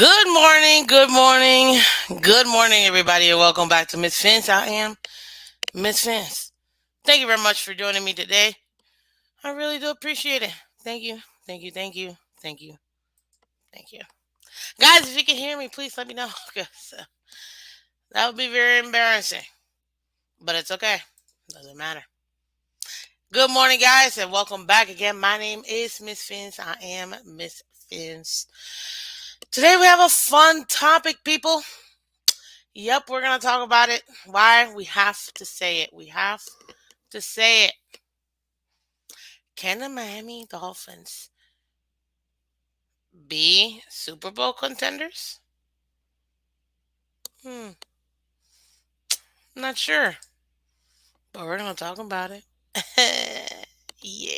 Good morning, good morning, good morning, everybody, and welcome back to Miss Phins. I am Miss Phins. Thank you very much for joining me today. I really do appreciate it. Thank you, thank you, thank you, thank you, thank you. Guys, if you can hear me, please let me know because that would be very embarrassing. But it's okay, doesn't matter. Good morning, guys, and welcome back again. My name is Miss Phins. I am Miss Phins. Today we have a fun topic, people. Yep, we're going to talk about it. Why? We have to say it. We have to say it. Can the Miami Dolphins be Super Bowl contenders? Hmm, not sure, but we're going to talk about it. Yeah.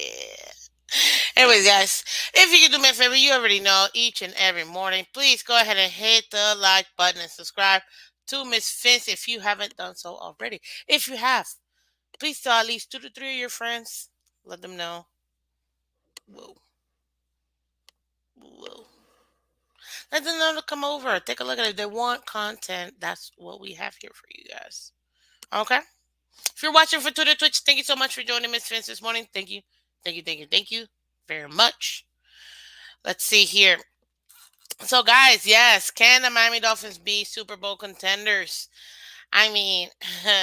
Anyways, guys, if you can do me a favor, you already know each and every morning, please go ahead and hit the like button and subscribe to Miss Fence if you haven't done so already. If you have, please tell at least 2 to 3 of your friends. Let them know. Whoa. Whoa. Let them know to come over. Take a look at it. If they want content, that's what we have here for you guys. Okay? If you're watching for Twitter, Twitch, thank you so much for joining Miss Fence this morning. Thank you. Thank you, thank you, thank you very much. Let's see here. So, guys, yes, can the Miami Dolphins be Super Bowl contenders? I mean,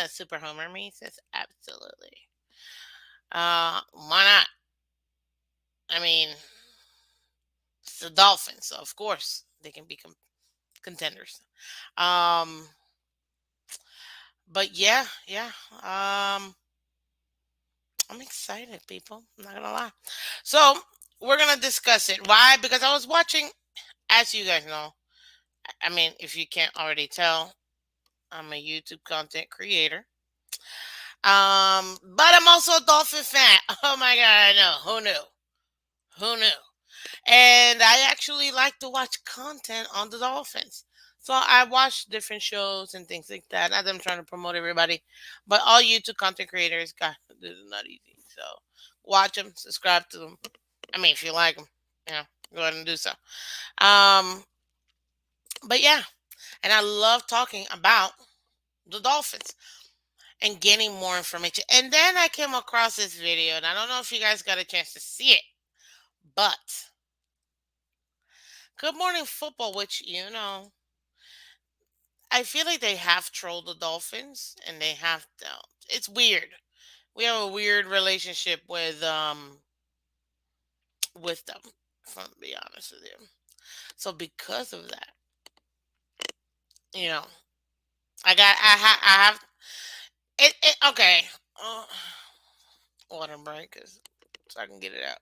Super Homer me says absolutely. Why not? I mean, it's the Dolphins, so of course they can be contenders. Um, but yeah, yeah. I'm excited, people. I'm not gonna lie. So we're gonna discuss it. Why? Because I was watching, as you guys know. I mean, if you can't already tell, I'm a YouTube content creator. But I'm also a Dolphin fan. Oh my god, I know. Who knew? Who knew? And I actually like to watch content on the Dolphins. So I watch different shows and things like that. Not that I'm trying to promote everybody, but all YouTube content creators, God, this is not easy. So watch them, subscribe to them. I mean, if you like them, go ahead and do so. Um, but yeah, and I love talking about the Dolphins and getting more information. And then I came across this video, and I don't know if you guys got a chance to see it, but Good Morning Football, which I feel like they have trolled the Dolphins, and they have. It's weird. We have a weird relationship with them. If I'm to be honest with you. So because of that, you know, I have it okay. Uh, Water break so I can get it out.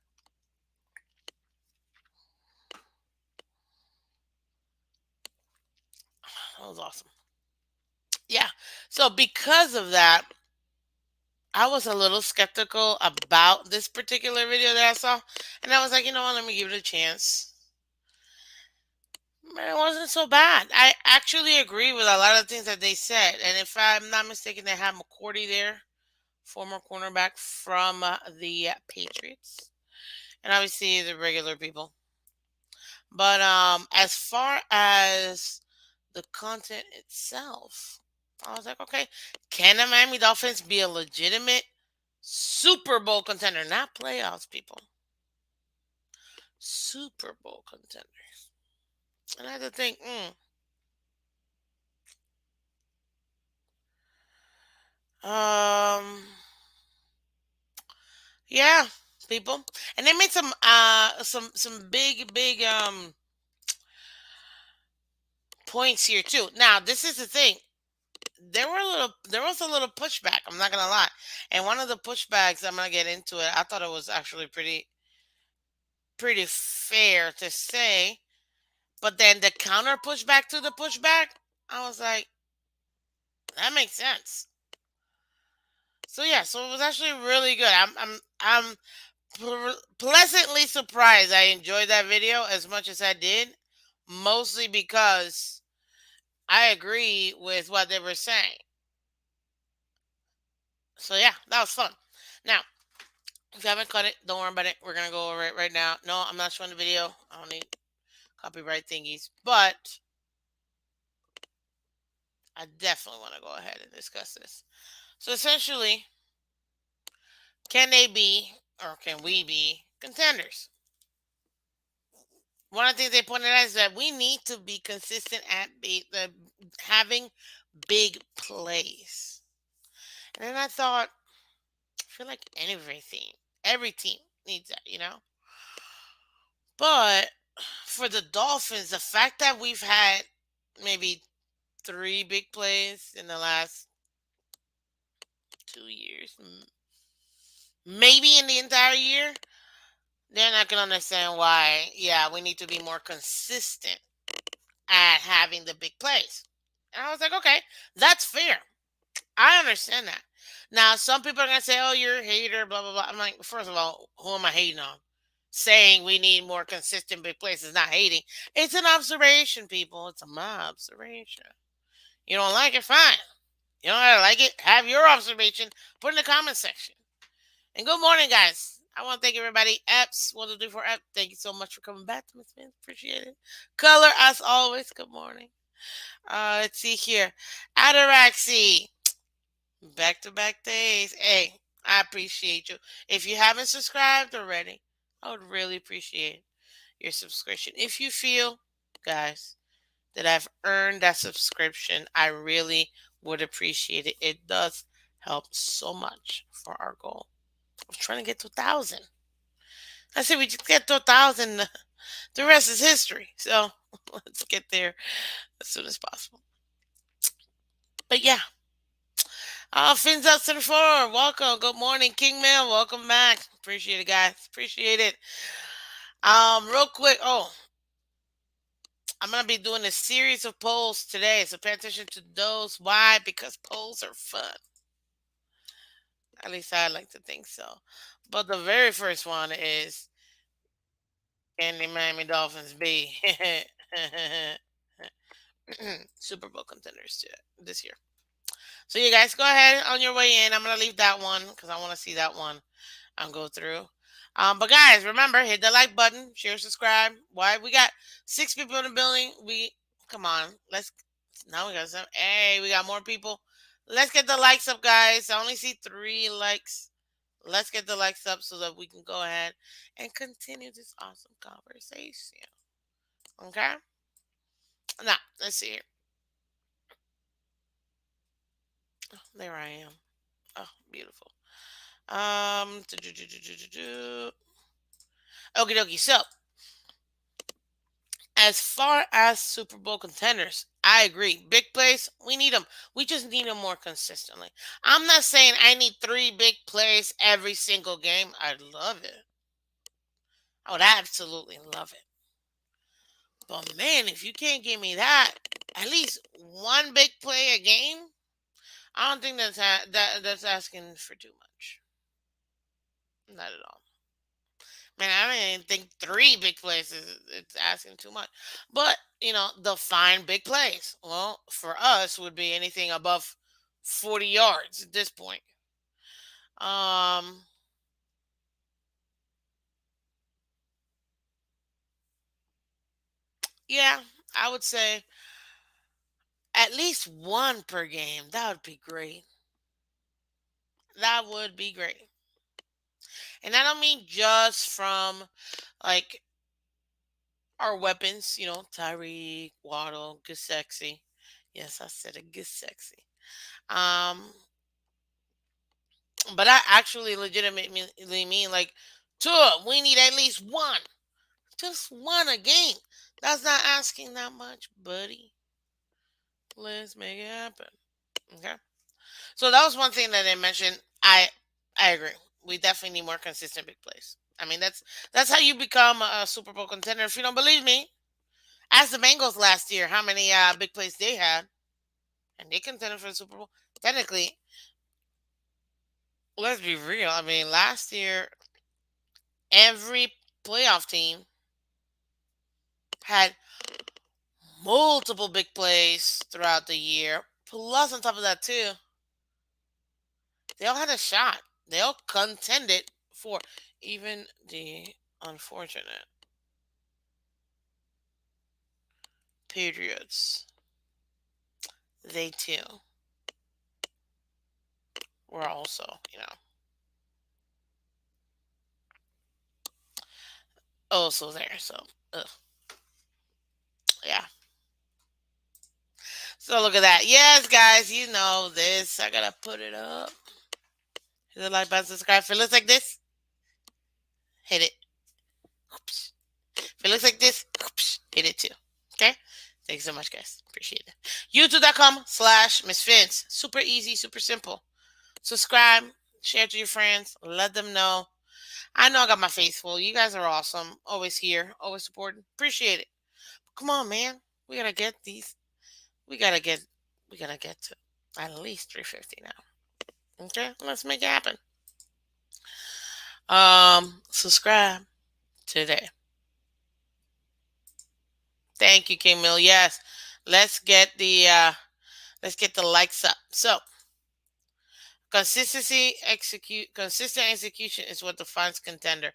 That was awesome. Yeah. So because of that, I was a little skeptical about this particular video that I saw, and I was like, you know what, let me give it a chance. Man, it wasn't so bad. I actually agree with a lot of the things that they said, and if I'm not mistaken, they had McCourty there, former cornerback from the Patriots, and obviously the regular people. But as far as the content itself, I was like, okay, can the Miami Dolphins be a legitimate Super Bowl contender, not playoffs, people? Super Bowl contenders. And I had to think, um, yeah, people, and they made some big points here too. Now, this is the thing. There was a little pushback. I'm not gonna lie, and one of the pushbacks, I'm gonna get into it. I thought it was actually pretty fair to say, but then the counter pushback to the pushback, I was like, that makes sense. So yeah, so it was actually really good. I'm pleasantly surprised. I enjoyed that video as much as I did, mostly because I agree with what they were saying. So yeah, that was fun. Now, if you haven't cut it, don't worry about it. We're gonna go over it right now. No, I'm not showing the video. I don't need. copyright thingies. But I definitely want to go ahead and discuss this. So essentially, can they be or can we be contenders? One of the things they pointed out is that we need to be consistent at having big plays. And then I thought, I feel like every team needs that. But for the Dolphins, the fact that we've had maybe three big plays in the last 2 years, maybe in the entire year, they're not going to understand why, yeah, we need to be more consistent at having the big plays. And I was like, okay, that's fair. I understand that. Now, some people are going to say, oh, you're a hater, blah, blah, blah. I'm like, first of all, who am I hating on? Saying we need more consistent big plays is not hating. It's an observation, people. It's my observation. You don't like it? Fine. You don't gotta like it? Have your observation. Put in the comment section. And good morning, guys. I want to thank everybody. Epps, what to do for Epps. Thank you so much for coming back to Miss Finn. Appreciate it. Color, as always. Good morning. Let's see here. Ataraxy. Back to back days. Hey, I appreciate you. If you haven't subscribed already, I would really appreciate your subscription. If you feel, guys, that I've earned that subscription, I really would appreciate it. It does help so much for our goal. I was trying to get to 1,000. I said we just get to 1,000. The rest is history. So let's get there as soon as possible. But yeah. Fins up to the floor. Welcome. Good morning, King Man. Welcome back. Appreciate it, guys. Appreciate it. Real quick. Oh, I'm gonna be doing a series of polls today, so pay attention to those. Why? Because polls are fun. At least I like to think so. But the very first one is, can the Miami Dolphins be Super Bowl contenders this year? So you guys go ahead on your way in. I'm gonna leave that one because I want to see that one go through. But guys, remember, hit the like button, share, subscribe. Why? We got 6 people in the building. Come on, let's now we got some. Hey, we got more people. Let's get the likes up, guys. I only see 3 likes. Let's get the likes up so that we can go ahead and continue this awesome conversation. Okay? Now, let's see here. Oh, there I am. Oh, beautiful. Okie dokie. So, as far as Super Bowl contenders, I agree. Big plays, we need them. We just need them more consistently. I'm not saying I need 3 big plays every single game. I'd love it. I would absolutely love it. But man, if you can't give me that, at least one big play a game, I don't think that's asking for too much. Not at all. Man, I don't even think 3 big plays is it's asking too much. But define big plays. Well, for us would be anything above 40 yards at this point. Um, yeah, I would say at least one per game. That would be great. That would be great. And I don't mean just from like our weapons, Tyreek, Waddle, good sexy. Yes, I said it, good sexy. Um, but I actually legitimately mean like, Tua, we need at least one. Just one a game. That's not asking that much, buddy. Let's make it happen. Okay. So that was one thing that they mentioned. I agree. We definitely need more consistent big plays. I mean, that's how you become a Super Bowl contender. If you don't believe me, ask the Bengals last year how many big plays they had, and they contended for the Super Bowl. Technically, let's be real. I mean, last year every playoff team had multiple big plays throughout the year. Plus, on top of that, too, they all had a shot. They all contended for even the unfortunate. Patriots, they too were also there. So, ugh, yeah. So look at that. Yes, guys, you know this. I gotta put it up. Hit the like button, subscribe. If it looks like this, hit it. Oops. If it looks like this, oops, hit it too. Okay? Thanks so much, guys. Appreciate it. YouTube.com/Miss Phins. Super easy, super simple. Subscribe, share it to your friends, let them know. I know I got my faithful. You guys are awesome. Always here, always supporting. Appreciate it. Come on, man. We gotta get these. We gotta get. We gotta get to at least 350 now. Okay, let's make it happen. Subscribe today. Thank you, King Mill. Yes, let's get the likes up. So consistent execution is what defines contender.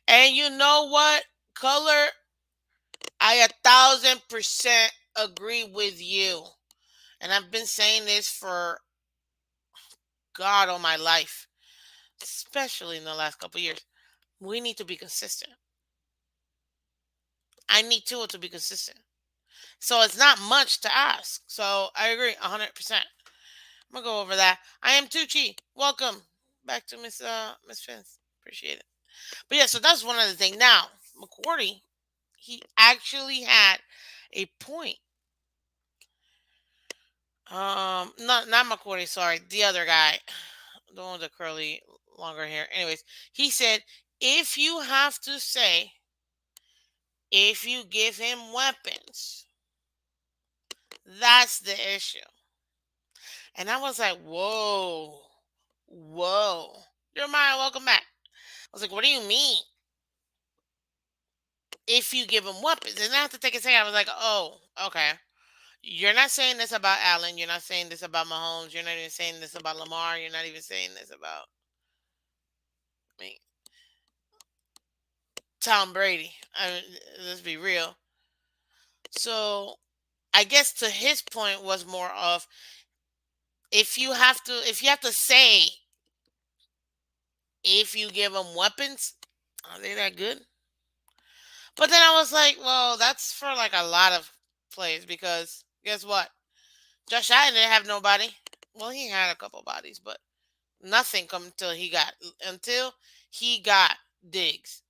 And you know what, color? I 1,000% agree with you. And I've been saying this for God all my life, especially in the last couple of years. We need to be consistent. I need to be consistent. So it's not much to ask. So I agree 100%. I'm gonna go over that. I am Tucci. Welcome back to Miss Fins. Appreciate it. But yeah, so that's one of the things. Now, McCourty, he actually had a point. Not McCourty, sorry, the other guy, the one with the curly, longer hair. Anyways, he said if you have to say if you give him weapons, that's the issue. And I was like, whoa, whoa. Jeremiah, welcome back. I was like, what do you mean? If you give him weapons, and I have to take a second. I was like, oh, okay. You're not saying this about Allen. You're not saying this about Mahomes. You're not even saying this about Lamar. You're not even saying this about me, Tom Brady. I mean, let's be real. So I guess to his point was more of if you have to say if you give them weapons, are they that good? But then I was like, well, that's for like a lot of plays because guess what? Josh Allen didn't have nobody. Well, he had a couple bodies, but nothing come until he got Diggs.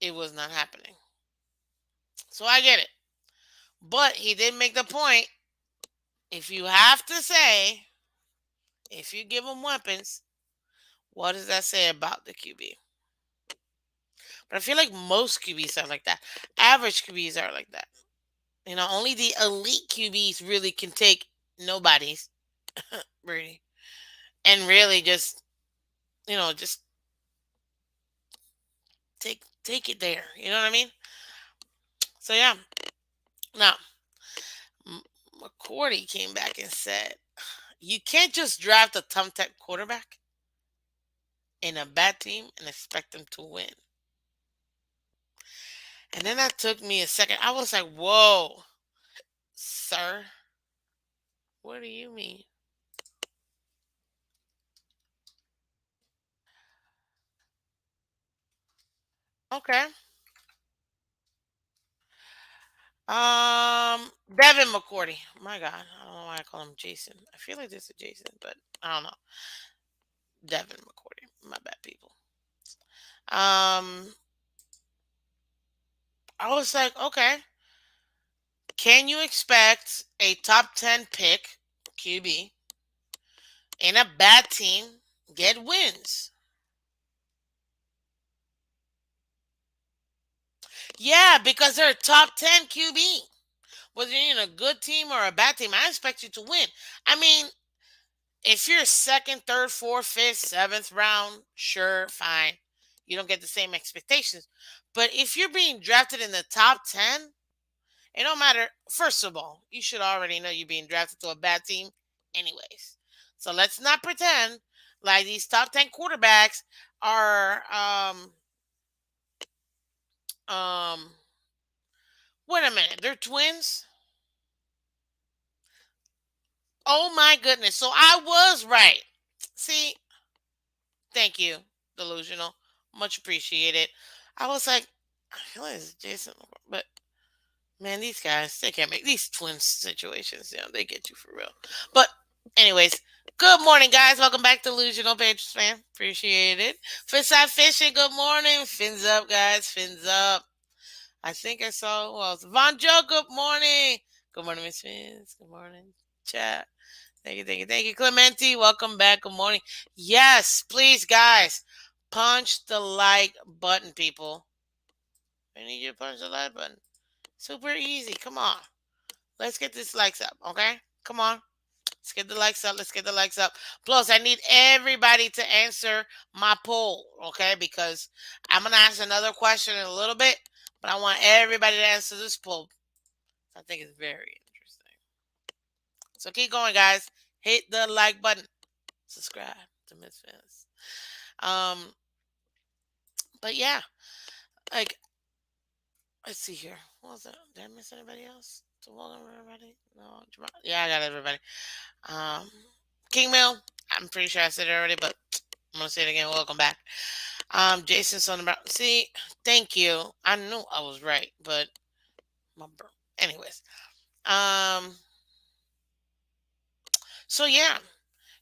It was not happening. So I get it. But he did make the point. If you have to say, if you give him weapons, what does that say about the QB? But I feel like most QBs are like that. Average QBs are like that. Only the elite QBs really can take nobody's Brady and really just take it there. You know what I mean? So yeah. Now, McCourty came back and said, "You can't just draft a thumbtack quarterback in a bad team and expect them to win." And then that took me a second. I was like, "Whoa, sir, what do you mean?" Okay. Devin McCourty. My God, I don't know why I call him Jason. I feel like this is Jason, but I don't know. Devin McCourty. My bad, people. Um, I was like, okay, can you expect a top 10 pick QB in a bad team get wins? Yeah, because they're a top 10 QB. Whether you're in a good team or a bad team, I expect you to win. I mean, if you're second, third, fourth, fifth, seventh round, sure, fine. You don't get the same expectations. But if you're being drafted in the top 10, it don't matter. First of all, you should already know you're being drafted to a bad team, anyways. So let's not pretend like these top 10 quarterbacks are um Wait a minute, they're twins? Oh my goodness. So I was right. See, thank you, delusional. Much appreciated. I was like, I feel like it's Jason, but man, these guys, they can't make these twin situations, they get you for real. But, anyways, good morning, guys. Welcome back to Delusional Patriots fan. Appreciate it. Finside Fishing, good morning. Fins up, guys. Fins up. I think I saw who else. Von Joe, good morning. Good morning, Miss Fins. Good morning, chat. Thank you, thank you, thank you. Clementi, welcome back. Good morning. Yes, please, guys, punch the like button, people. I need you to punch the like button. Super easy. Come on. Let's get this likes up, okay? Come on. Let's get the likes up. Let's get the likes up. Plus, I need everybody to answer my poll, okay? Because I'm going to ask another question in a little bit, but I want everybody to answer this poll. I think it's very interesting. So keep going, guys. Hit the like button. Subscribe to Misfits. Um, but yeah, like, let's see here. What was that? Did I miss anybody else? To welcome everybody? No, yeah, I got everybody. Um, King Mill, I'm pretty sure I said it already, but I'm gonna say it again. Welcome back. Jason Son about see, thank you. I knew I was right, but my anyways. Um, so yeah.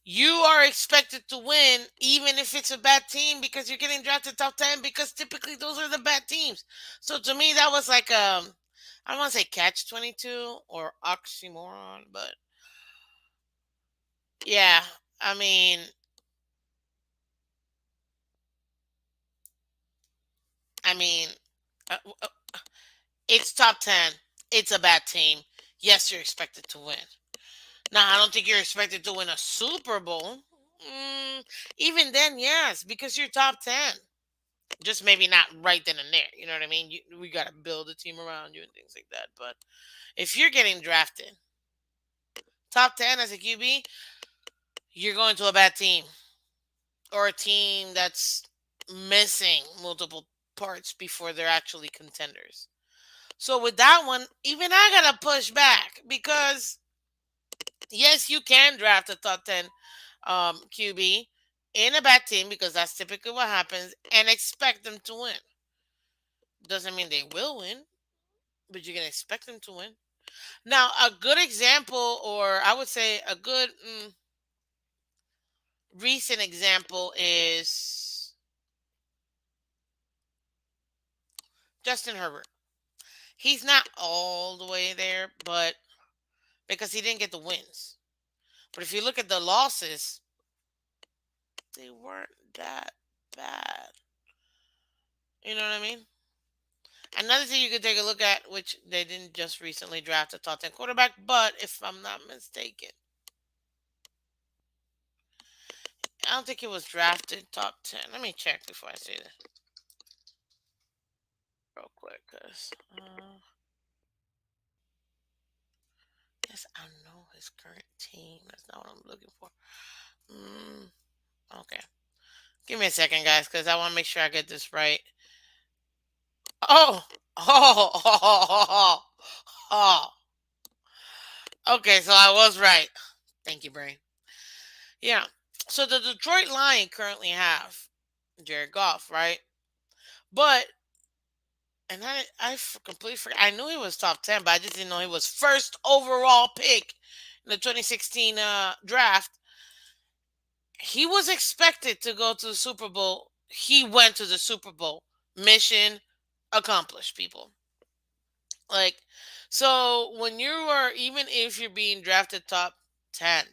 You are expected to win even if it's a bad team because you're getting drafted top 10 because typically those are the bad teams. So to me that was like I don't want to say catch 22 or oxymoron, but yeah, I mean I mean uh, uh, it's top 10. It's a bad team. Yes, you're expected to win. Now, I don't think you're expected to win a Super Bowl. Even then, yes, because you're top 10. Just maybe not right then and there. You know what I mean? We got to build a team around you and things like that. But if you're getting drafted top 10 as a QB, you're going to a bad team or a team that's missing multiple parts before they're actually contenders. So with that one, even I got to push back because yes, you can draft a top 10 QB in a bad team because that's typically what happens and expect them to win. Doesn't mean they will win, but you can expect them to win. Now, a good example, or I would say a good recent example, is Justin Herbert. He's not all the way there, but because he didn't get the wins. But if you look at the losses, they weren't that bad. You know what I mean? Another thing you could take a look at, which they didn't just recently draft a top 10 quarterback, but if I'm not mistaken, I don't think it was drafted top 10. Let me check before I say this real quick, because yes, I know his current team. That's not what I'm looking for. Mm, okay. Give me a second, guys, because I want to make sure I get this right. Oh, oh, oh, oh, oh, oh. Okay, so I was right. Thank you, brain. Yeah. So the Detroit Lions currently have Jared Goff, right? But and completely forgot. I knew he was top 10, but I just didn't know he was first overall pick in the 2016 draft. He was expected to go to the Super Bowl. He went to the Super Bowl. Mission accomplished, people. Like, so when you are, even if you're being drafted top 10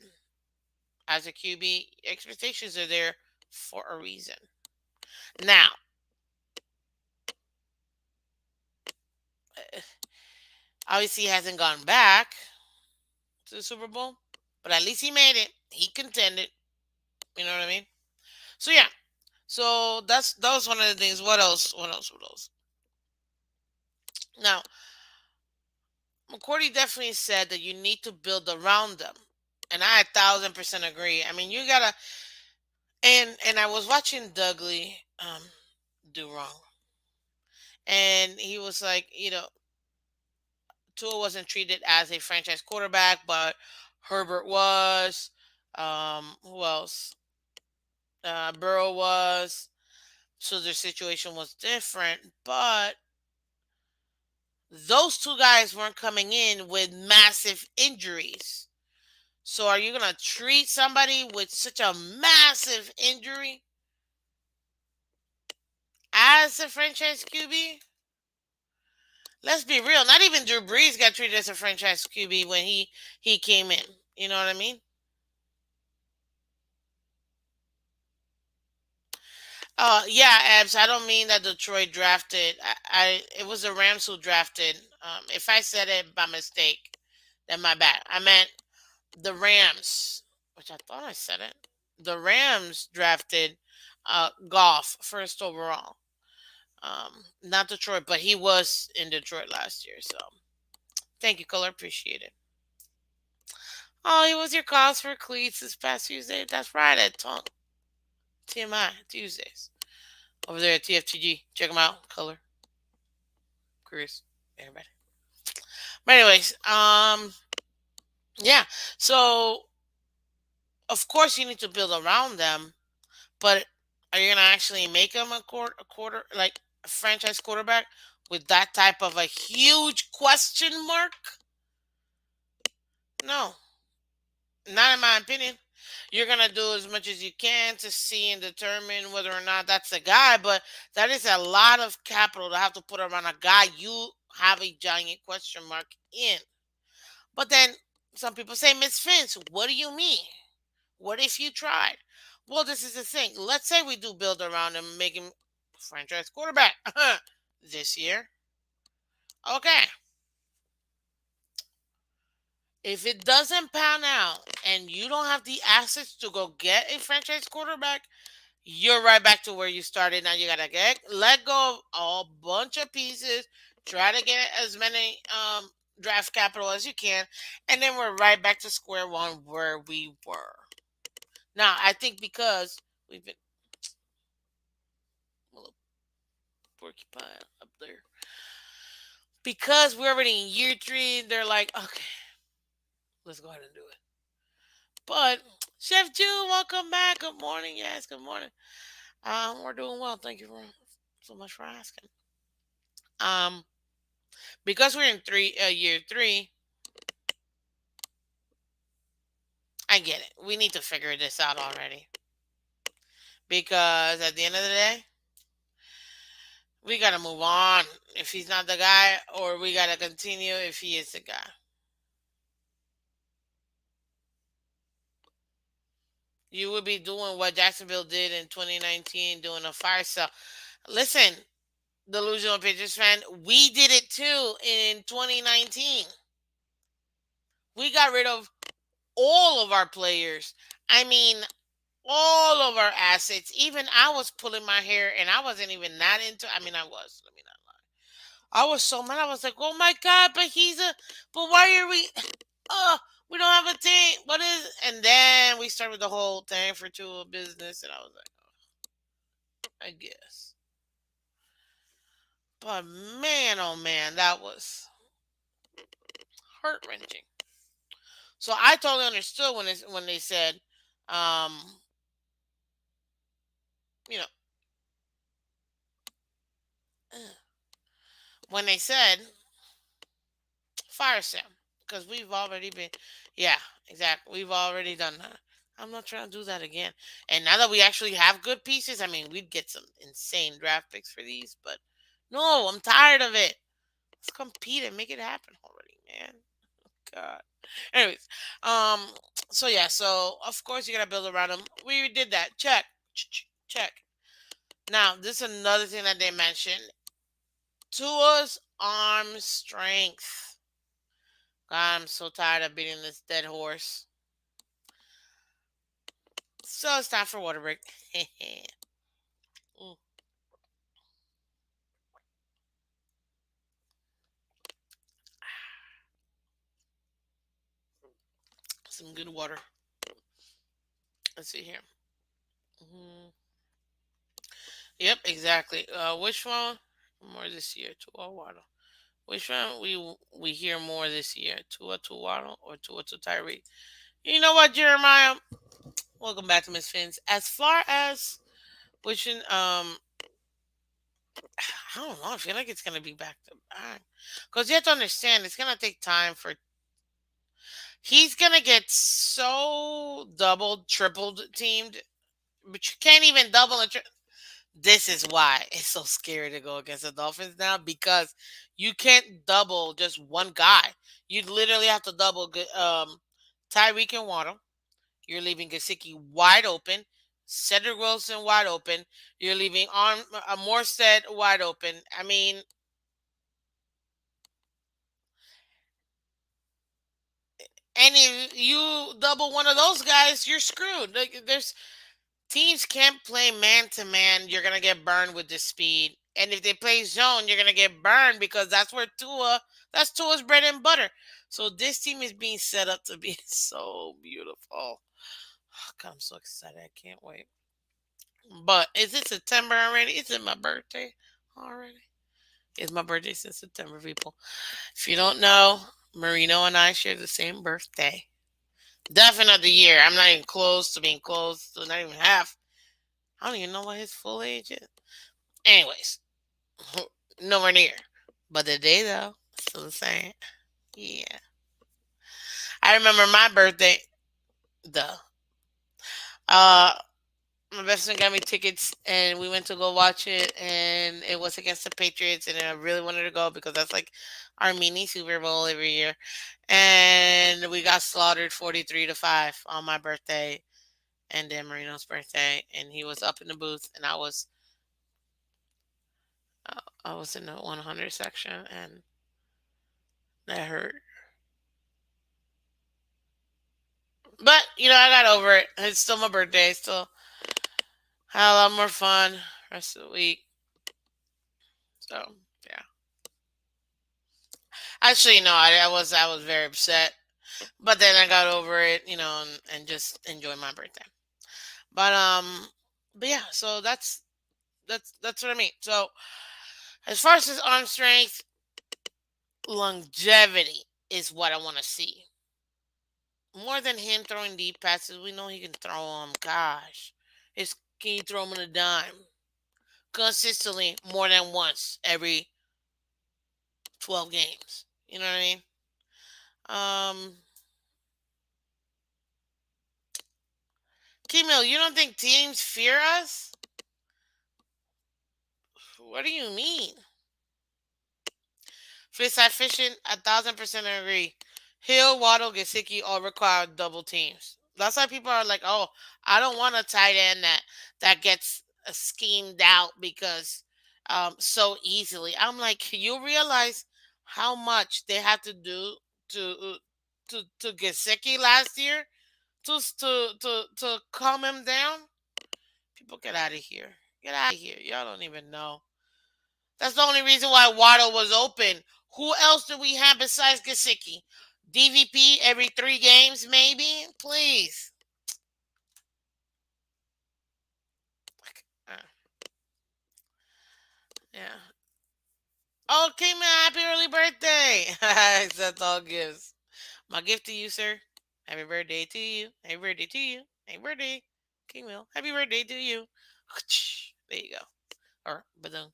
as a QB, expectations are there for a reason. Now, obviously, he hasn't gone back to the Super Bowl, but at least he made it. He contended. You know what I mean? So yeah. So that was one of the things. What else? What else? What else? Now, McCourty definitely said that you need to build around them, and I 1,000% agree. I mean, you gotta. And I was watching Dougley do wrong, and he was like, Tua wasn't treated as a franchise quarterback, but Herbert was. Who else? Burrow was. So their situation was different, but those two guys weren't coming in with massive injuries. So are you gonna treat somebody with such a massive injury as a franchise QB? Let's be real. Not even Drew Brees got treated as a franchise QB when he came in. You know what I mean? Yeah, Abs. I don't mean that Detroit drafted. I it was the Rams who drafted. If I said it by mistake, then my bad. I meant the Rams, which I thought I said it. The Rams drafted Golf first overall. Not Detroit, but he was in Detroit last year. So thank you, Color. Appreciate it. Oh, he was your cause for cleats this past Tuesday. That's right at TMI Tuesdays over there at TFTG. Check them out. Color, Chris, everybody. But anyways, yeah. So of course you need to build around them, but are you gonna actually make them a quarter like a franchise quarterback with that type of a huge question mark? No, not in my opinion. You're gonna do as much as you can to see and determine whether or not that's the guy, but that is a lot of capital to have to put around a guy you have a giant question mark in. But then some people say, Miss Finch, what do you mean? What if you tried? Well, this is the thing. Let's say we do build around him and make him franchise quarterback this year. Okay. If it doesn't pan out and you don't have the assets to go get a franchise quarterback, you're right back to where you started. Now you gotta let go of a bunch of pieces, try to get as many draft capital as you can, and then we're right back to square one where we were. Now I think because we've been a little porcupine up there. Because we're already in year three, they're like, okay, let's go ahead and do it. But Chef Jew, welcome back. Good morning. Yes, good morning. We're doing well. Thank you so much for asking. Um, because we're in year three, I get it. We need to figure this out already. Because at the end of the day, we gotta move on if he's not the guy, or we gotta continue if he is the guy. You would be doing what Jacksonville did in 2019, doing a fire sale. Listen, delusional Patriots fan, we did it too in 2019. We got rid of all of our players. I mean, all of our assets. Even I was pulling my hair, and I wasn't even that into. I mean, I was. Let me not lie. I was so mad. I was like, "Oh my god!" But he's a. But why are we? Oh, we don't have a team. What is? And then we started the whole thing for two business, and I was like, I guess. But man, oh man, that was heart wrenching. So I totally understood when they said, um, you know, when they said fire sale, because we've already been, yeah, exactly, we've already done that. I'm not trying to do that again. And now that we actually have good pieces, I mean, we'd get some insane draft picks for these, but no, I'm tired of it. Let's compete and make it happen already, man. God. Anyways, um, so yeah, so of course you gotta build around them. We did that. Check, check. Now, this is another thing that they mentioned. Tua's arm strength. God, I'm so tired of beating this dead horse. So it's time for water break. Mm, some good water. Let's see here. Mhm. Yep, exactly. Which one? More this year, Tua water. Which one we hear more this year? Tua to Waddle or Tua to Tyreek? You know what, Jeremiah? Welcome back to Miss Fins. As far as which I don't know. I feel like it's gonna be back to back because you have to understand it's gonna take time for. He's gonna get so doubled, tripled teamed, but you can't even double and. This is why it's so scary to go against the Dolphins now because you can't double just one guy. You literally have to double Tyreek and Waddle. You're leaving Gesicki wide open. Cedric Wilson wide open. You're leaving Morstead wide open. I mean, and if you double one of those guys, you're screwed. Like, there's teams can't play man to man. You're gonna get burned with the speed. And if they play zone, you're gonna get burned because that's Tua's bread and butter. So this team is being set up to be so beautiful. Oh, God, I'm so excited. I can't wait. But is it September already? Is it my birthday already? It's my birthday since September, people. If you don't know, Marino and I share the same birthday. Definitely of the year. I'm not even close to being close to not even half. I don't even know what his full age is. Anyways, nowhere near. But the day though, still the same. Yeah. I remember my birthday. Duh. Uh, my best friend got me tickets, and we went to go watch it, and it was against the Patriots, and I really wanted to go because that's like our mini Super Bowl every year, and we got slaughtered 43-5 on my birthday, and Dan Marino's birthday, and he was up in the booth, and I was in the 100 section, and that hurt. But I got over it. It's still my birthday. Still had a lot more fun rest of the week. So yeah. Actually, no, I was very upset, but then I got over it, and just enjoyed my birthday. But but yeah. So that's what I mean. So as far as his arm strength, longevity is what I want to see. More than him throwing deep passes, we know he can throw them. Gosh, it's can you throw them in a dime consistently more than once every 12 games? You know what I mean? Um, Kimil, you don't think teams fear us? What do you mean? Fishside fishing, 1,000% agree. Hill, Waddle, Gesicki all require double teams. That's why people are like, "Oh, I don't want a tight end that gets schemed out because so easily." I'm like, you realize how much they had to do to Gesicki last year to calm him down? People, get out of here. Get out of here. Y'all don't even know. That's the only reason why Waddle was open. Who else do we have besides Gesicki? DVP every 3 games, maybe? Please. Uh, yeah. Okay, man. Happy early birthday. That's all gifts. My gift to you, sir. Happy birthday to you. Happy birthday to you. Happy birthday, King Will. Happy birthday to you. There you go. Or, but then,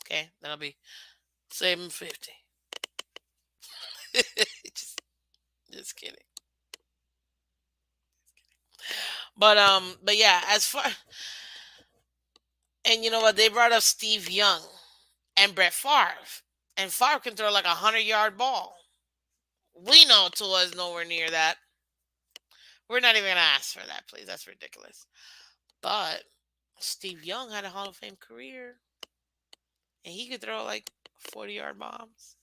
okay, that'll be 750. just, just kidding. But yeah, as far and you know what, they brought up Steve Young and Brett Favre, and Favre can throw like 100-yard ball. We know Tua is nowhere near that. We're not even gonna ask for that, please. That's ridiculous. But Steve Young had a Hall of Fame career, and he could throw like 40-yard bombs,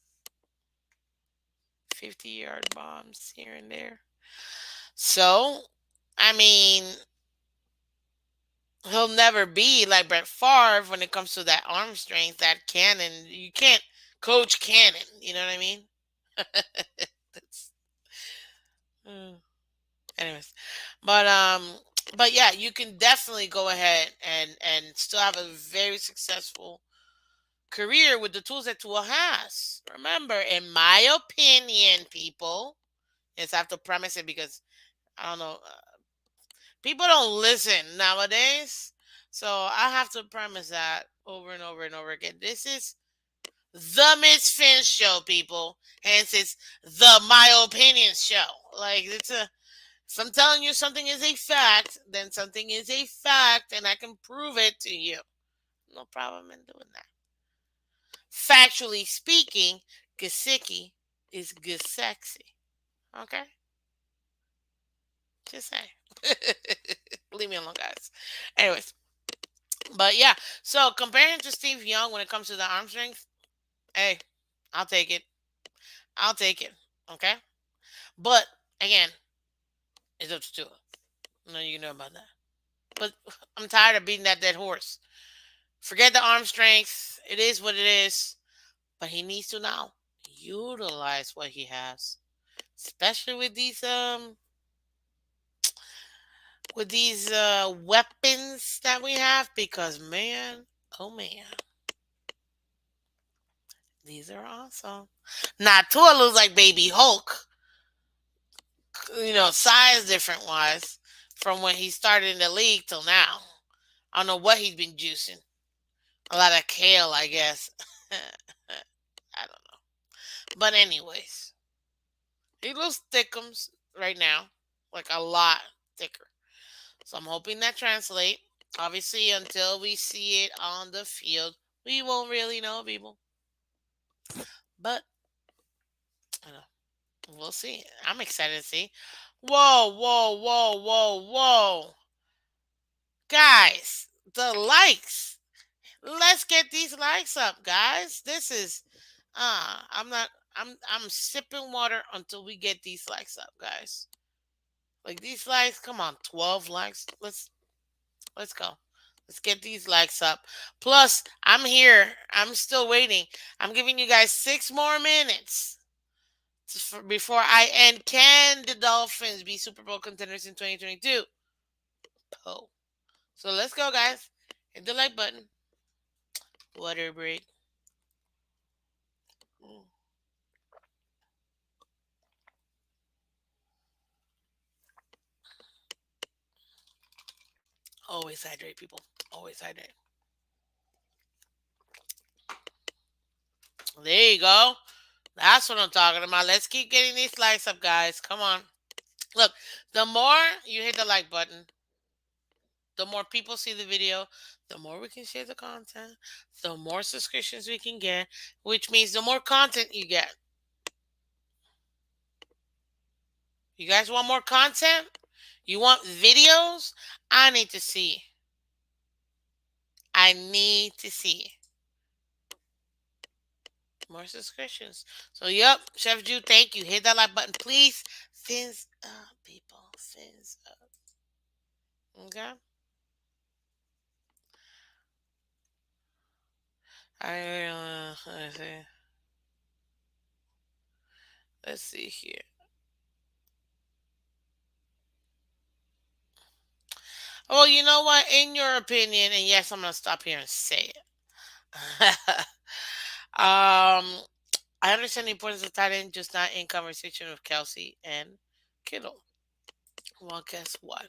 50-yard bombs here and there. So, I mean, he'll never be like Brett Favre when it comes to that arm strength, that cannon. You can't coach cannon. You know what I mean? That's, uh, anyways, but but yeah, you can definitely go ahead and still have a very successful career with the tools that Tua has. Remember, in my opinion, people, yes, I have to premise it because I don't know, people don't listen nowadays. So I have to premise that over and over and over again. This is the Miss Finn show, people. Hence, it's the My Opinion show. Like, it's a. If I'm telling you something is a fact, then something is a fact, and I can prove it to you. No problem in doing that. Factually speaking, Gasicki is good sexy. Okay? Just say. Leave me alone, guys. Anyways, but yeah, so comparing to Steve Young when it comes to the arm strength, hey, I'll take it. I'll take it. Okay? But again, it's up to Tua. No, you know about that. But I'm tired of beating that dead horse. Forget the arm strength. It is what it is. But he needs to now utilize what he has. Especially with these weapons that we have, because man, oh man, these are awesome. Now Tua looks like baby Hulk, size different wise from when he started in the league till now. I don't know what he's been juicing. A lot of kale, I guess. I don't know. But anyways, he looks thickums right now, like a lot thicker. So I'm hoping that translate. Obviously, until we see it on the field, we won't really know, people. But you know, we'll see. I'm excited to see. Whoa, whoa, whoa, whoa, whoa, guys! The likes. Let's get these likes up, guys. This is. I'm not. I'm sipping water until we get these likes up, guys. Like these likes. Come on, 12 likes. Let's go. Let's get these likes up. Plus, I'm here. I'm still waiting. I'm giving you guys 6 more minutes before I end. Can the Dolphins be Super Bowl contenders in 2022? Oh. So let's go, guys. Hit the like button. Water break. Mm. Always hydrate, people. Always hydrate. There you go. That's what I'm talking about. Let's keep getting these likes up, guys. Come on. Look, the more you hit the like button, the more people see the video, the more we can share the content, the more subscriptions we can get, which means the more content you get. You guys want more content? You want videos? I need to see. I need to see more subscriptions. So, yep, Chef Jew, thank you. Hit that like button, please. Fins up, people. Fins up. Okay? Let's see. Let's see here. Well, you know what? In your opinion, and yes, I'm gonna stop here and say it. I understand the importance of tight end, just not in conversation with Kelsey and Kittle. Well, guess what?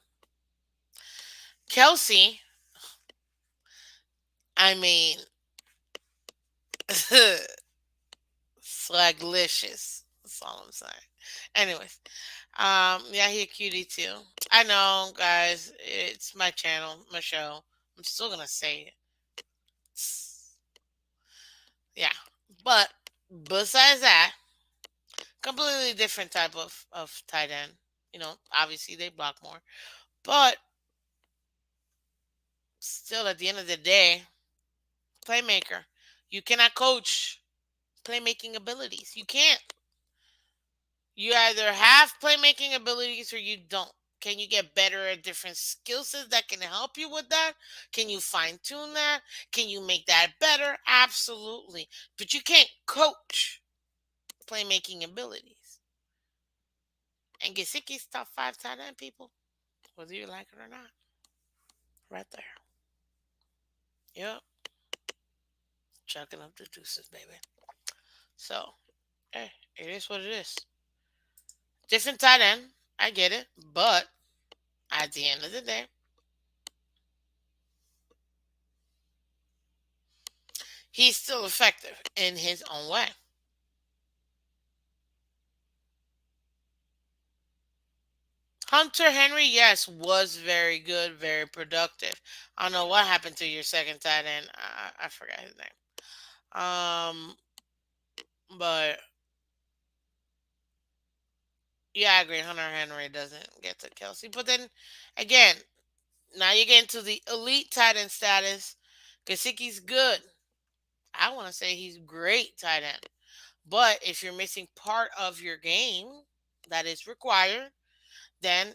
Kelsey, I mean, swaglicious. That's all I'm saying. Anyways, yeah, he a cutie too. I know, guys. It's my channel, my show. I'm still gonna say it. Yeah, but besides that, completely different type of tight end. Obviously they block more, but still, at the end of the day, playmaker. You cannot coach playmaking abilities. You can't. You either have playmaking abilities or you don't. Can you get better at different skill sets that can help you with that? Can you fine tune that? Can you make that better? Absolutely. But you can't coach playmaking abilities. And Gesicki's top 5 tight end, people, whether you like it or not. Right there. Yep. chucking up the deuces, baby. So, hey, it is what it is. Different tight end. I get it. But at the end of the day, he's still effective in his own way. Hunter Henry, yes, was very good, very productive. I don't know what happened to your second tight end. I forgot his name. But yeah, I agree. Hunter Henry doesn't get to Kelsey. But then again, now you get into the elite tight end status. Gasicki's good. I want to say he's great tight end. But if you're missing part of your game that is required, then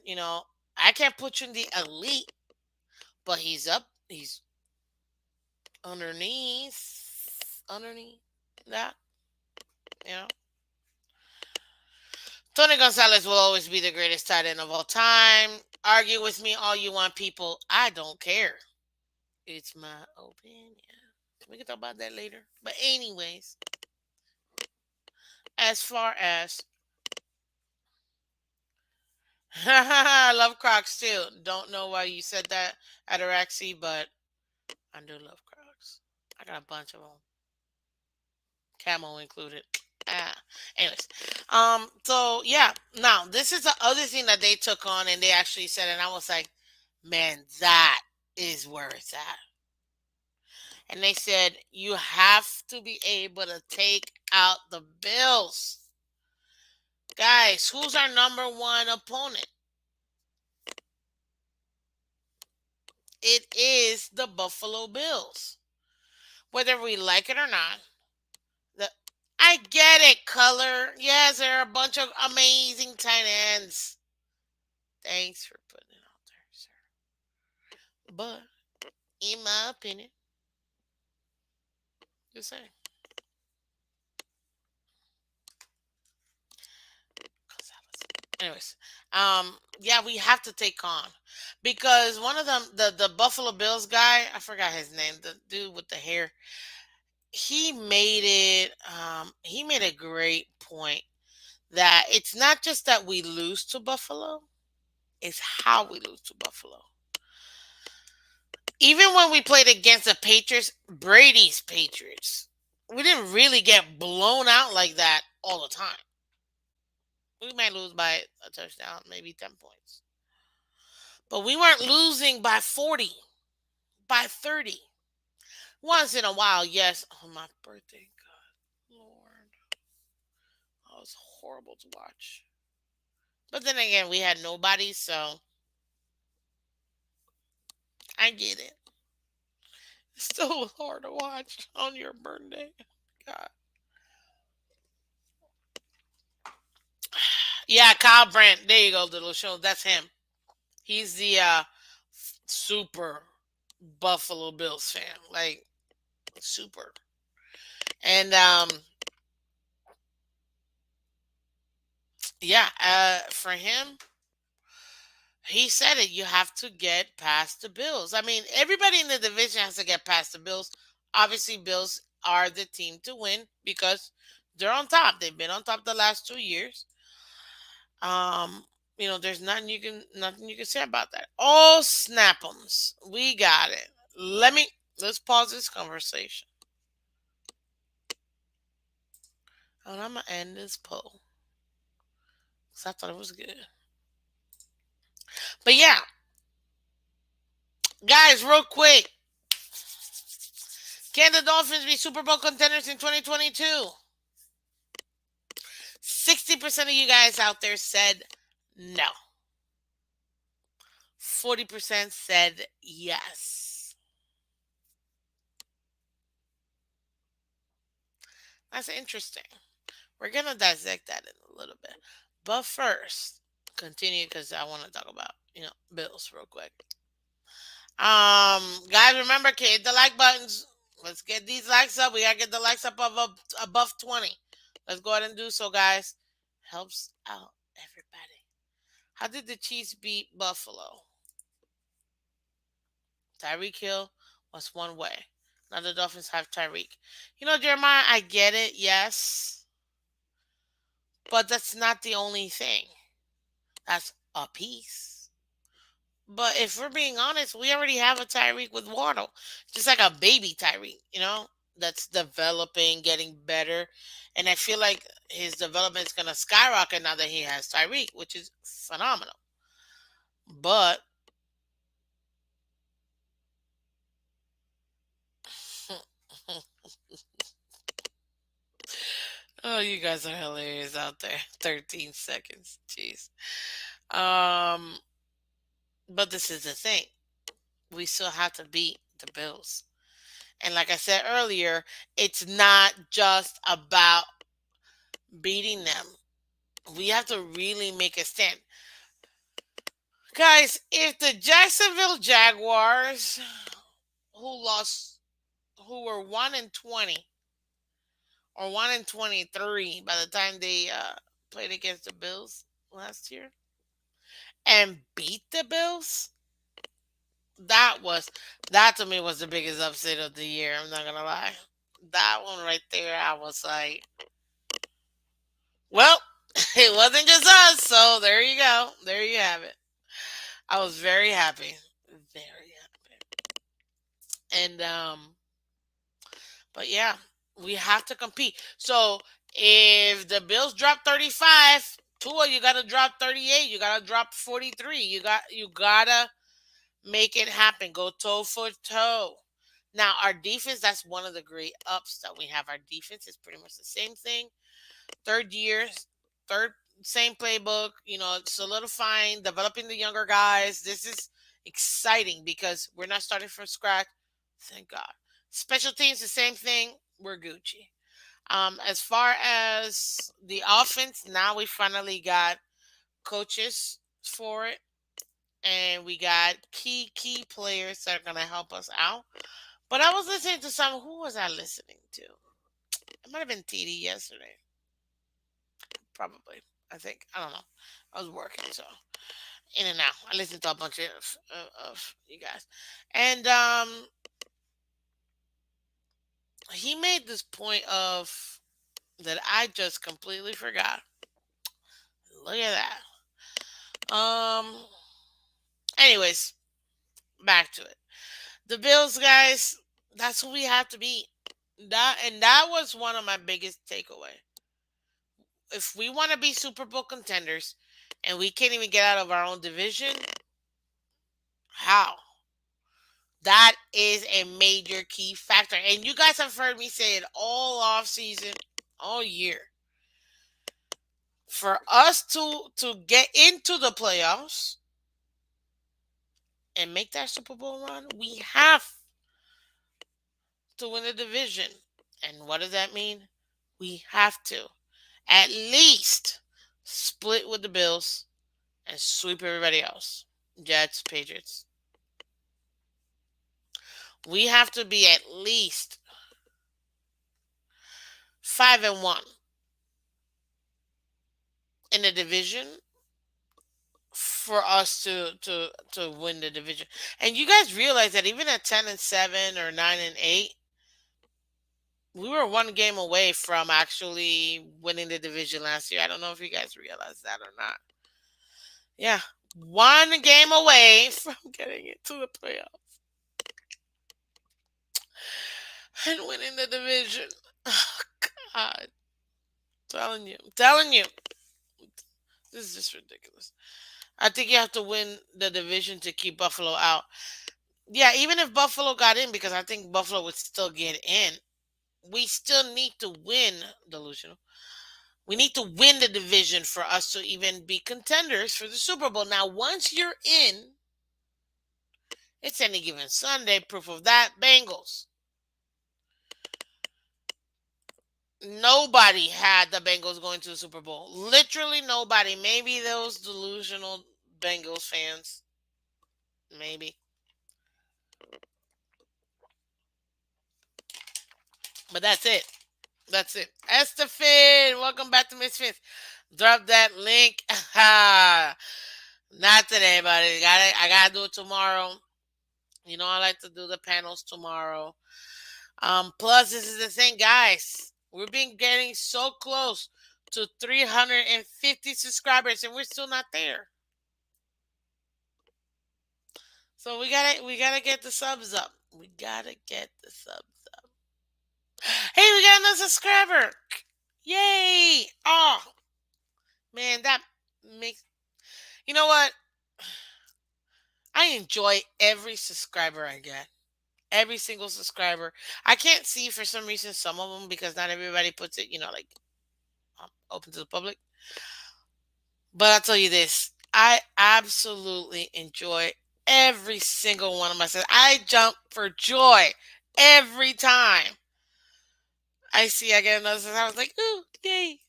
I can't put you in the elite. But he's up. He's underneath that. You know, Tony Gonzalez will always be the greatest tight end of all time. Argue with me all you want, people. I don't care. It's my opinion. We can talk about that later. But anyways, as far as I love Crocs too. Don't know why you said that, Ataraxi, but I do love Crocs. I got a bunch of them, camo included. Ah, anyways, so yeah. Now this is the other thing that they took on, and they actually said, and I was like, man, that is where it's at. And they said you have to be able to take out the Bills, guys. Who's our number one opponent? It is the Buffalo Bills. Whether we like it or not, the I get it, color. Yes, there are a bunch of amazing tight ends. Thanks for putting it out there, sir. But in my opinion, just saying. Anyways, yeah, we have to take on because one of them, the Buffalo Bills guy, I forgot his name, the dude with the hair. He made a great point that it's not just that we lose to Buffalo, it's how we lose to Buffalo. Even when we played against the Patriots, Brady's Patriots, we didn't really get blown out like that all the time. We might lose by a touchdown, maybe 10 points. But we weren't losing by 40, by 30. Once in a while, yes. On my birthday, God, Lord. That was horrible to watch. But then again, we had nobody, so I get it. It still was hard to watch on your birthday. God. Yeah, Kyle Brandt. There you go, little show. That's him. He's the super Buffalo Bills fan. Like, super. And yeah, for him, he said it. You have to get past the Bills. I mean, everybody in the division has to get past the Bills. Obviously, Bills are the team to win because they're on top. They've been on top the last 2 years. Um, there's nothing you can say about that. Oh, snap'ems. We got it. Let's pause this conversation. And I'm gonna end this poll because I thought it was good. But yeah, guys, real quick. Can the Dolphins be Super Bowl contenders in 2022? 60% of you guys out there said no. 40% said yes. That's interesting. We're going to dissect that in a little bit. But first, continue because I want to talk about, Bills real quick. Guys, remember, hit the like buttons. Let's get these likes up. We got to get the likes up above 20. Let's go ahead and do so, guys. Helps out everybody. How did the Chiefs beat Buffalo? Tyreek Hill was one way. Now the Dolphins have Tyreek. Jeremiah, I get it, yes, but that's not the only thing. That's a piece. But if we're being honest, we already have a Tyreek with Waddle, just like a baby Tyreek, that's developing, getting better, and I feel like his development is gonna skyrocket now that he has Tyreek, which is phenomenal. But oh, you guys are hilarious out there. 13 seconds, jeez. Um, but this is the thing: we still have to beat the Bills. And like I said earlier, it's not just about beating them. We have to really make a stand. Guys, if the Jacksonville Jaguars, who lost, who were 1 and 20 or 1 and 23 by the time they played against the Bills last year and beat the Bills, that was, that to me was the biggest upset of the year. I'm not going to lie. That one right there, I was like, well, it wasn't just us. So there you go. There you have it. I was very happy. Very happy. And but yeah, we have to compete. So if the Bills drop 35, Tua, you gotta drop 38. You gotta drop 43. You gotta make it happen. Go toe for toe. Now our defense, that's one of the great ups that we have. Our defense is pretty much the same thing. Third year, third same playbook, solidifying, developing the younger guys. This is exciting because we're not starting from scratch. Thank God. Special teams, the same thing. We're Gucci. As far as the offense, now we finally got coaches for it, and we got key players that are gonna help us out. But I was listening to some. Who was I listening to? It might have been TD yesterday. Probably. I think. I don't know. I was working, so in and out. I listened to a bunch of you guys, and he made this point of that I just completely forgot. Look at that. Anyways, back to it. The Bills, guys. That's who we have to beat. That was one of my biggest takeaway. If we want to be Super Bowl contenders, and we can't even get out of our own division, how? That is a major key factor. And you guys have heard me say it all off season, all year. For us to get into the playoffs and make that Super Bowl run, we have to win the division. And what does that mean? We have to at least split with the Bills and sweep everybody else. Jets, Patriots. We have to be at least 5-1 in the division for us to win the division. And you guys realize that even at 10-7 or 9-8, we were one game away from actually winning the division last year. I don't know if you guys realize that or not. Yeah, one game away from getting into the playoffs and winning the division. Oh God, I'm telling you, this is just ridiculous. I think you have to win the division to keep Buffalo out. Yeah, even if Buffalo got in, because I think Buffalo would still get in, we still need to win. Delusional. We need to win the division for us to even be contenders for the Super Bowl. Now, once you're in, it's any given Sunday. Proof of that, Bengals. Nobody had the Bengals going to the Super Bowl. Literally nobody. Maybe those delusional Bengals fans. Maybe. But that's it. That's it. Estefan, welcome back to Miss Phins. Drop that link. Not today, buddy. I gotta do it tomorrow. I like to do the panels tomorrow. Plus, this is the thing, guys. We've been getting so close to 350 subscribers, and we're still not there. So we gotta get the subs up. We gotta get the subs up. Hey, we got another subscriber! Yay! Oh man, that makes you know what? I enjoy every subscriber I get. Every single subscriber. I can't see for some reason some of them because not everybody puts it, like open to the public. But I'll tell you this, I absolutely enjoy every single one of my subs. I jump for joy every time I get another subscriber. I was like, ooh, yay.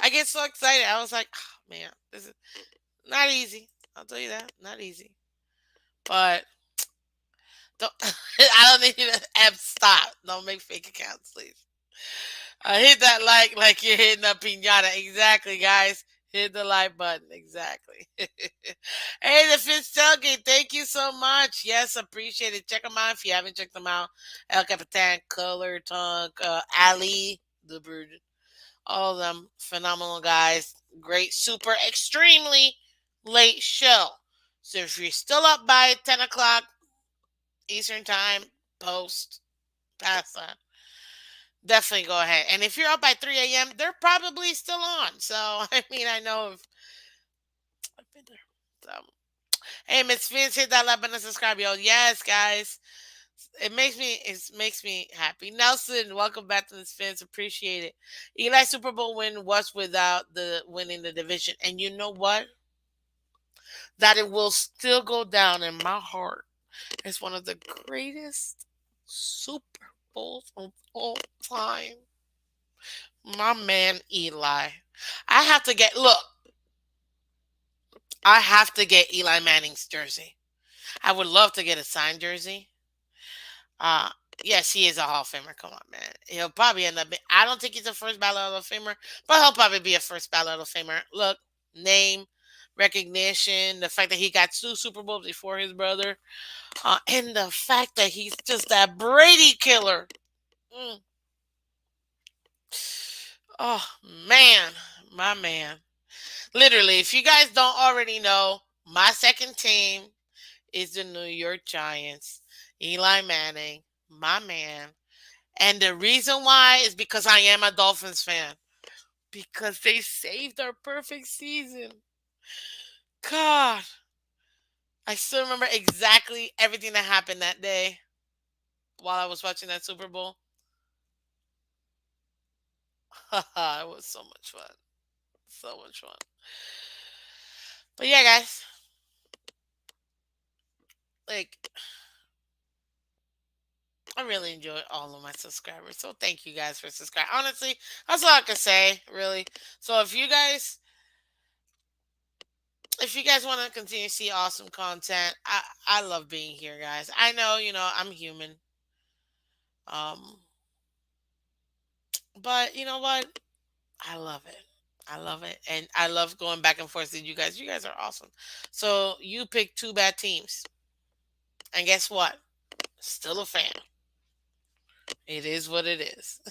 I get so excited. I was like, oh, man, this is not easy. I'll tell you that. Not easy. But don't, I don't need you to stop. Don't make fake accounts, please. Hit that like you're hitting a pinata. Exactly, guys. Hit the like button. Exactly. Hey, the Phins tailgate. Thank you so much. Yes, appreciate it. Check them out if you haven't checked them out. El Capitan, Color, Tongue, Ali, the Bird. All of them phenomenal guys. Great, super, extremely late show. So if you're still up by 10 o'clock Eastern Time, post, past that, definitely go ahead. And if you're up by 3 a.m., they're probably still on. So, I mean, I know if I've been there. So, hey, Miss Vince, hit that like button and subscribe, yo. Yes, guys. It makes me happy. Nelson, welcome back to this Vince. Appreciate it. Eli Super Bowl win was without the winning the division. And you know what? That it will still go down in my heart as one of the greatest Super Bowls of all time. My man Eli. I have to get look. I have to get Eli Manning's jersey. I would love to get a signed jersey. Uh yes, he is a Hall of Famer. Come on, man. He'll probably end up. I don't think he's a first ballot Hall of Famer, but he'll probably be a first ballot Hall of Famer. Look, name, recognition, the fact that he got 2 Super Bowls before his brother, and the fact that he's just that Brady killer. Mm. Oh man, my man. Literally, if you guys don't already know, my second team is the New York Giants. Eli Manning, my man. And the reason why is because I am a Dolphins fan. Because they saved our perfect season. God. I still remember exactly everything that happened that day while I was watching that Super Bowl. It was so much fun. So much fun. But yeah, guys. Like, I really enjoy all of my subscribers. So thank you guys for subscribing. Honestly, that's all I can say, really. So if you guys want to continue to see awesome content, I love being here, guys. I know, I'm human. Um, but you know what? I love it. I love it. And I love going back and forth with you guys. You guys are awesome. So you picked two bad teams. And guess what? Still a fan. It is what it is.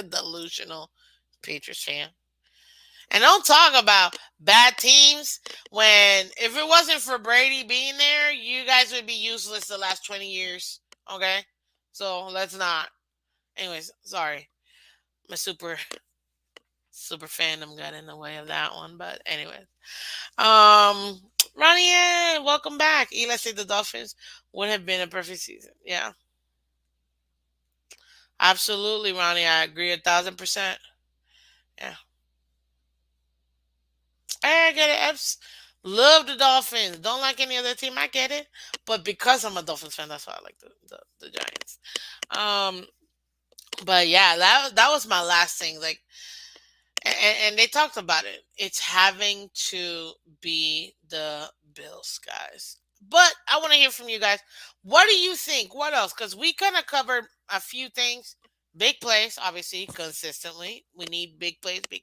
Delusional Patriots fan. And don't talk about bad teams when if it wasn't for Brady being there, you guys would be useless the last 20 years. Okay? So let's not. Anyways, sorry. My super fandom got in the way of that one. But anyways. Ronnie, welcome back. Let's say the Dolphins would have been a perfect season. Yeah. Absolutely, Ronnie. I agree 1,000%. Yeah. I get it. Love the Dolphins. Don't like any other team. I get it. But because I'm a Dolphins fan, that's why I like the Giants. Um, but yeah, that was my last thing. Like, and they talked about it. It's having to be the Bills, guys. But I want to hear from you guys. What do you think? What else? Because we kind of covered a few things. Big plays, obviously, consistently. We need big plays, big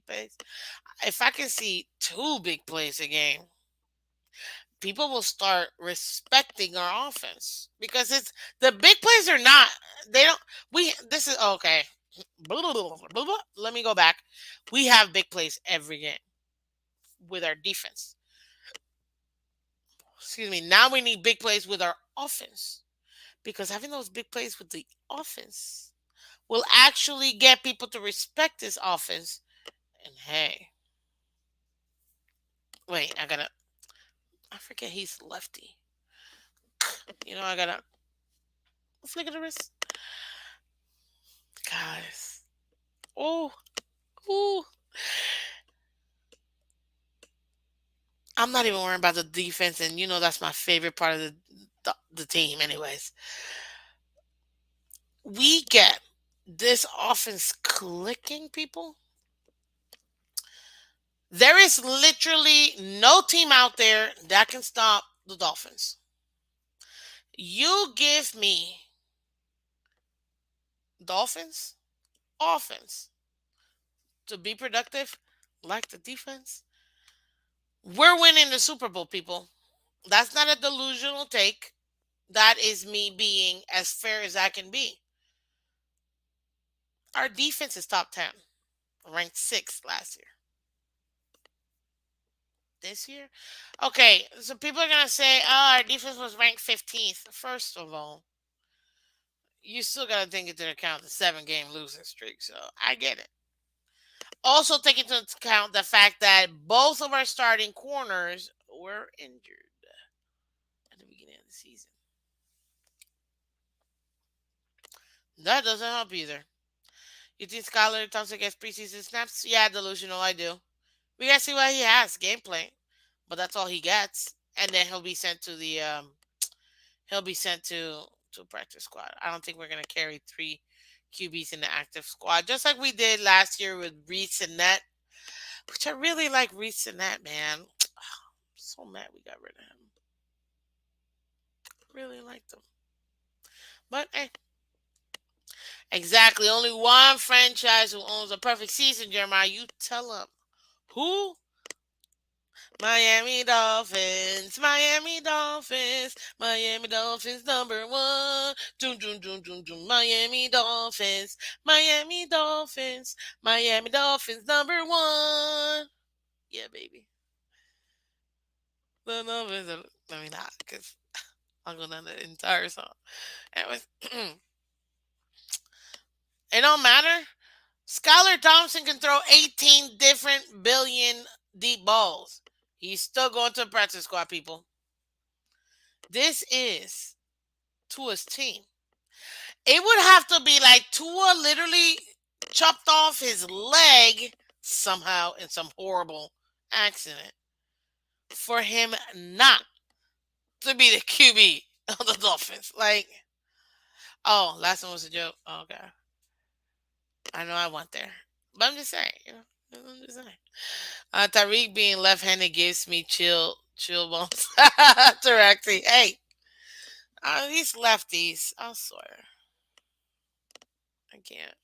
plays. If I can see 2 big plays a game, people will start respecting our offense because it's the big plays are not. They don't. We this is okay. Blah, blah, blah, blah, blah. Let me go back. We have big plays every game with our defense. Excuse me. Now we need big plays with our offense because having those big plays with the offense will actually get people to respect this offense. And hey, wait, I forget he's lefty. I gotta flick of the wrist, guys. Oh, ooh. I'm not even worrying about the defense, and that's my favorite part of the team, anyways. We get this offense clicking, people. There is literally no team out there that can stop the Dolphins. You give me Dolphins offense to be productive, like the defense. We're winning the Super Bowl, people. That's not a delusional take. That is me being as fair as I can be. Our defense is top 10, ranked 6th last year. This year? Okay, so people are going to say, oh, our defense was ranked 15th. First of all, you still got to take into account the 7-game losing streak, so I get it. Also, take into account the fact that both of our starting corners were injured at the beginning of the season. That doesn't help either. You think Skylar Thompson gets preseason snaps? Yeah, delusional, I do. We gotta see what he has, gameplay. But that's all he gets. And then he'll be sent to the he'll be sent to practice squad. I don't think we're gonna carry 3 QBs in the active squad, just like we did last year with Reese and Net, which I really like Reese and Net, man. I'm so mad we got rid of him. Really liked him. But hey, exactly. Only one franchise who owns a perfect season, Jeremiah. You tell them. Who? Miami Dolphins, Miami Dolphins, Miami Dolphins number one. Doom, doom, doom, doom, doom. Miami Dolphins, Miami Dolphins, Miami Dolphins number one. Yeah, baby. The Dolphins. Let me not, because I'll go down the entire song. Anyways, it don't matter. Skylar Thompson can throw 18 different billion deep balls. He's still going to the practice squad, people. This is Tua's team. It would have to be like Tua literally chopped off his leg somehow in some horrible accident for him not to be the QB of the Dolphins. Like, oh, last one was a joke. Oh, okay. I know I went there. But I'm just saying, I'm just saying. Tyreek being left-handed gives me chill bumps. Directly. Hey, these lefties, I swear. I can't.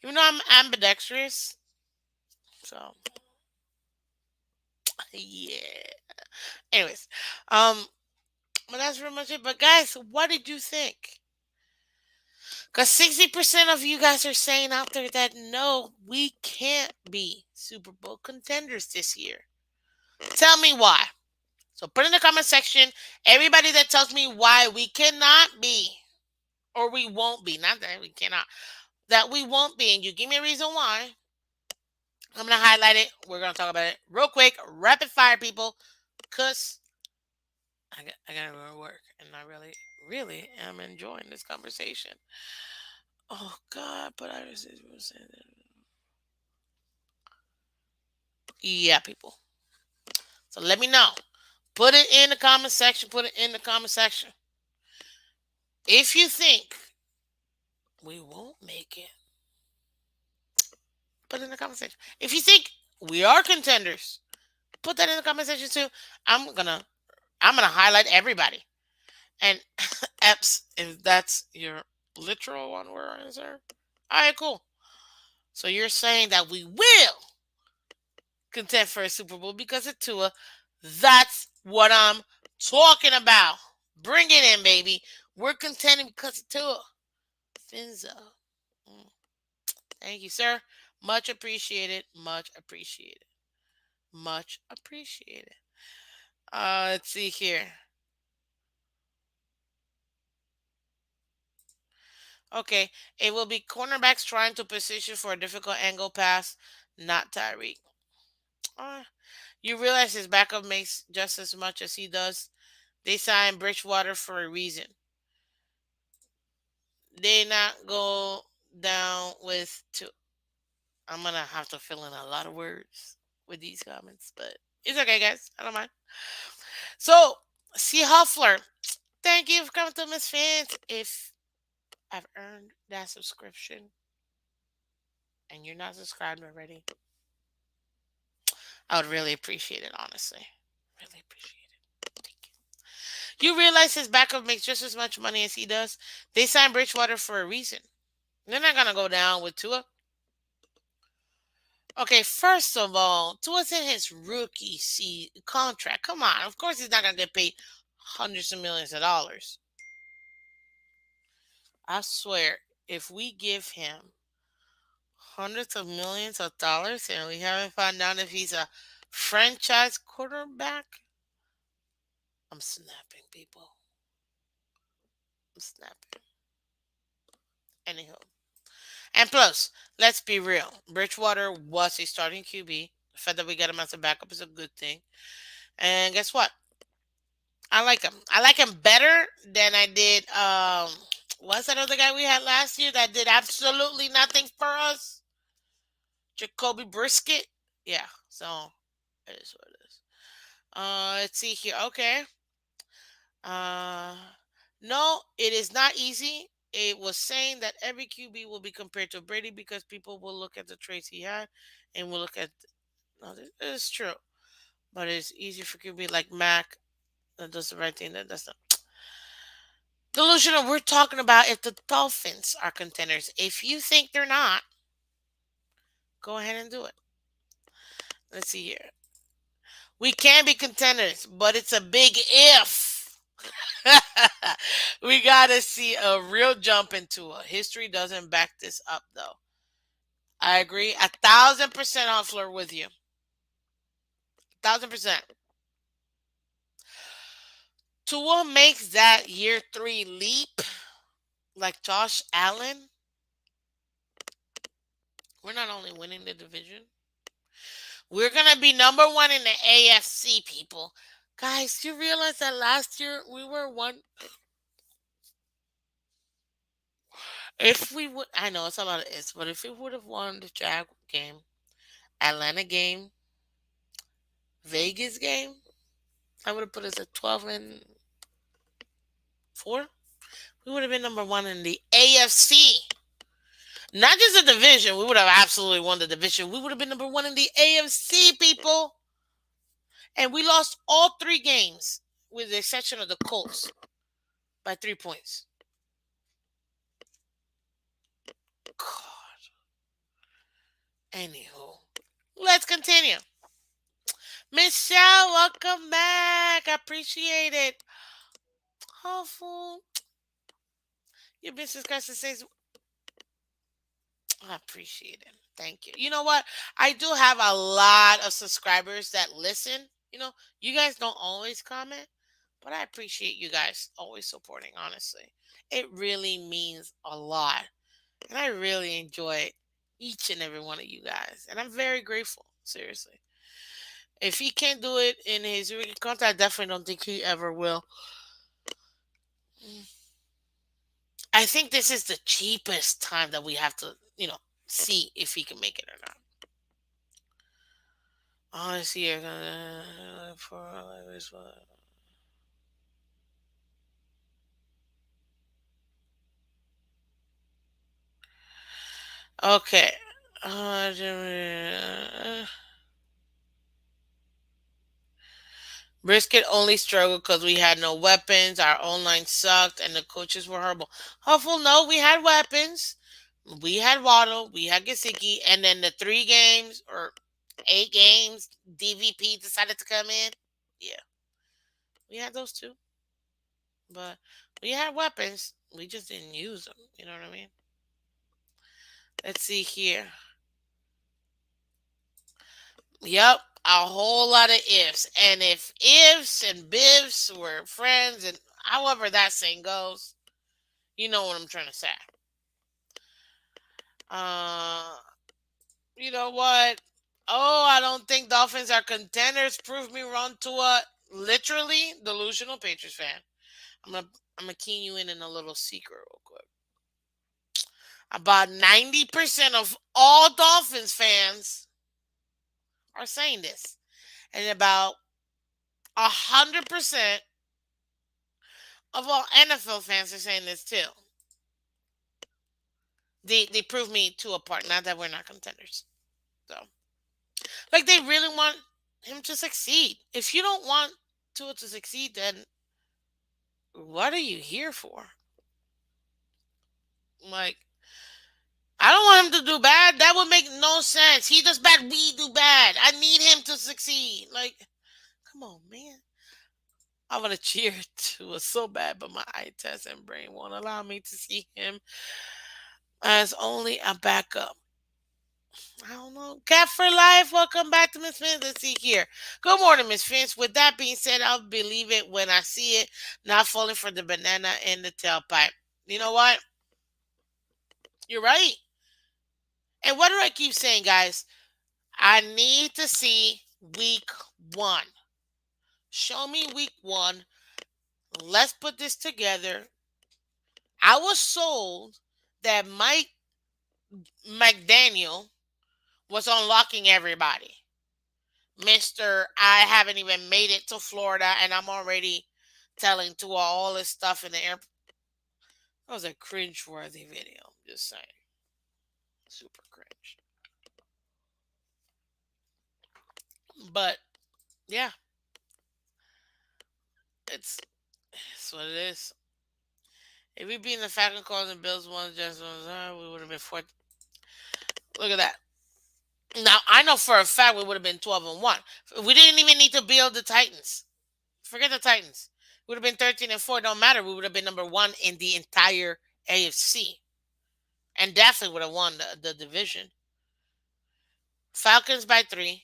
Even though I'm ambidextrous. So, yeah. Anyways, but that's pretty much it. But guys, what did you think? Because 60% of you guys are saying out there that no, we can't be Super Bowl contenders this year. Tell me why. So put in the comment section everybody that tells me why we cannot be or we won't be. Not that we cannot. That we won't be. And you give me a reason why. I'm going to highlight it. We're going to talk about it real quick. Rapid fire, people. Because I got to go to work. And I really am enjoying this conversation. Oh, God. But I was saying that. Yeah, people. So let me know. Put it in the comment section. Put it in the comment section. If you think we won't make it, put it in the comment section. If you think we are contenders, put that in the comment section too. I'm gonna highlight everybody. And Eps, if that's your literal one word answer. Alright, cool. So you're saying that we will contend for a Super Bowl because of Tua. That's what I'm talking about. Bring it in, baby. We're contending because of Tua. Phins. Mm. Thank you, sir. Much appreciated. Much appreciated. Much appreciated. Let's see here. Okay, it will be cornerbacks trying to position for a difficult angle pass, not Tyreek. Uh, you realize his backup makes just as much as he does. They signed Bridgewater for a reason. They not go down with two. I'm gonna have to fill in a lot of words with these comments, but it's okay, guys. I don't mind. So, see Huffler, thank you for coming to Miss Fans. If I've earned that subscription and you're not subscribed already, I would really appreciate it, honestly. Really appreciate it. Thank you. You realize his backup makes just as much money as he does? They signed Bridgewater for a reason. They're not gonna go down with Tua. Okay, first of all, Tua's in his contract. Come on, of course he's not gonna get paid hundreds of millions of dollars. I swear, if we give him hundreds of millions of dollars and we haven't found out if he's a franchise quarterback, I'm snapping, people. I'm snapping. Anyhow. And plus, let's be real. Bridgewater was a starting QB. The fact that we got him as a backup is a good thing. And guess what? I like him. I like him better than I did. What's that other guy we had last year that did absolutely nothing for us? Jacoby Brisket. Yeah. So it is what it is. Let's see here. Okay. Uh, no, it is not easy. It was saying that every QB will be compared to Brady because people will look at the traits he had and will look at. No, this is true, but it's easy for QB like Mac that does the right thing. That does not. Delusional. We're talking about if the Dolphins are contenders. If you think they're not, go ahead and do it. Let's see here. We can be contenders, but it's a big if. We gotta see a real jump into it. History doesn't back this up, though. I agree 1,000% on floor with you. 1,000%. Tua makes that year three leap like Josh Allen. We're not only winning the division, we're gonna be number one in the AFC, people. Guys, you realize that last year we were one. If we would, I know it's a lot of ifs, but if we would have won the Jag game, Atlanta game, Vegas game, I would have put us at 12-4. We would have been number one in the AFC. Not just the division. We would have absolutely won the division. We would have been number one in the AFC, people. And we lost all three games, with the exception of the Colts, by 3 points. God. Anywho, let's continue. Michelle, welcome back. I appreciate it. Hopeful. Your business question says, I appreciate it. Thank you. You know what? I do have a lot of subscribers that listen. You guys don't always comment, but I appreciate you guys always supporting, honestly. It really means a lot. And I really enjoy each and every one of you guys. And I'm very grateful, seriously. If he can't do it in his rookie contract, I definitely don't think he ever will. I think this is the cheapest time that we have to, see if he can make it or not. Honestly, you're gonna for this one. Okay. Brisket only struggled because we had no weapons. Our online sucked, and the coaches were horrible. Hopeful, no, we had weapons. We had Waddle, we had Gasicki, and then the 3 games or 8 games, DVP decided to come in. Yeah, We had those too, but we had weapons. We just didn't use them. You know what I mean? Let's see here. Yep, a whole lot of ifs. And if ifs and bifs were friends, and however that saying goes, you know what I'm trying to say. Uh, you know what? Oh, I don't think Dolphins are contenders. Prove me wrong to a literally delusional Patriots fan. I'm gonna I'm gonna key you in a little secret real quick. About 90% of all Dolphins fans are saying this, and about 100% of all NFL fans are saying this too. They prove me to a part. Not that we're not contenders. So, like, they really want him to succeed. If you don't want Tua to succeed, then what are you here for? Like, I don't want him to do bad. That would make no sense. He does bad, we do bad. I need him to succeed. Like, come on, man. I want to cheer Tua so bad, but my eye test and brain won't allow me to see him as only a backup. I don't know. Cat for life. Welcome back to Miss Fins. Let's see here. Good morning, Miss Fins. With that being said, I'll believe it when I see it. Not falling for the banana in the tailpipe. You know what? You're right. And what do I keep saying, guys? I need to see week one. Show me week one. Let's put this together. I was sold that Mike McDaniel was unlocking everybody. Mr. I haven't even made it to Florida and I'm already telling to all this stuff in the airport. That was a cringe-worthy video. Just saying. Super cringe. But yeah, it's what it is. If we beat the Falcons, Colts, and Bills ones, just we would have been fourth. Look at that. Now I know for a fact we would have been 12-1. We didn't even need to build the Titans. Forget the Titans. We would have been 13-4. Don't matter. We would have been number one in the entire AFC, and definitely would have won the division. Falcons by 3,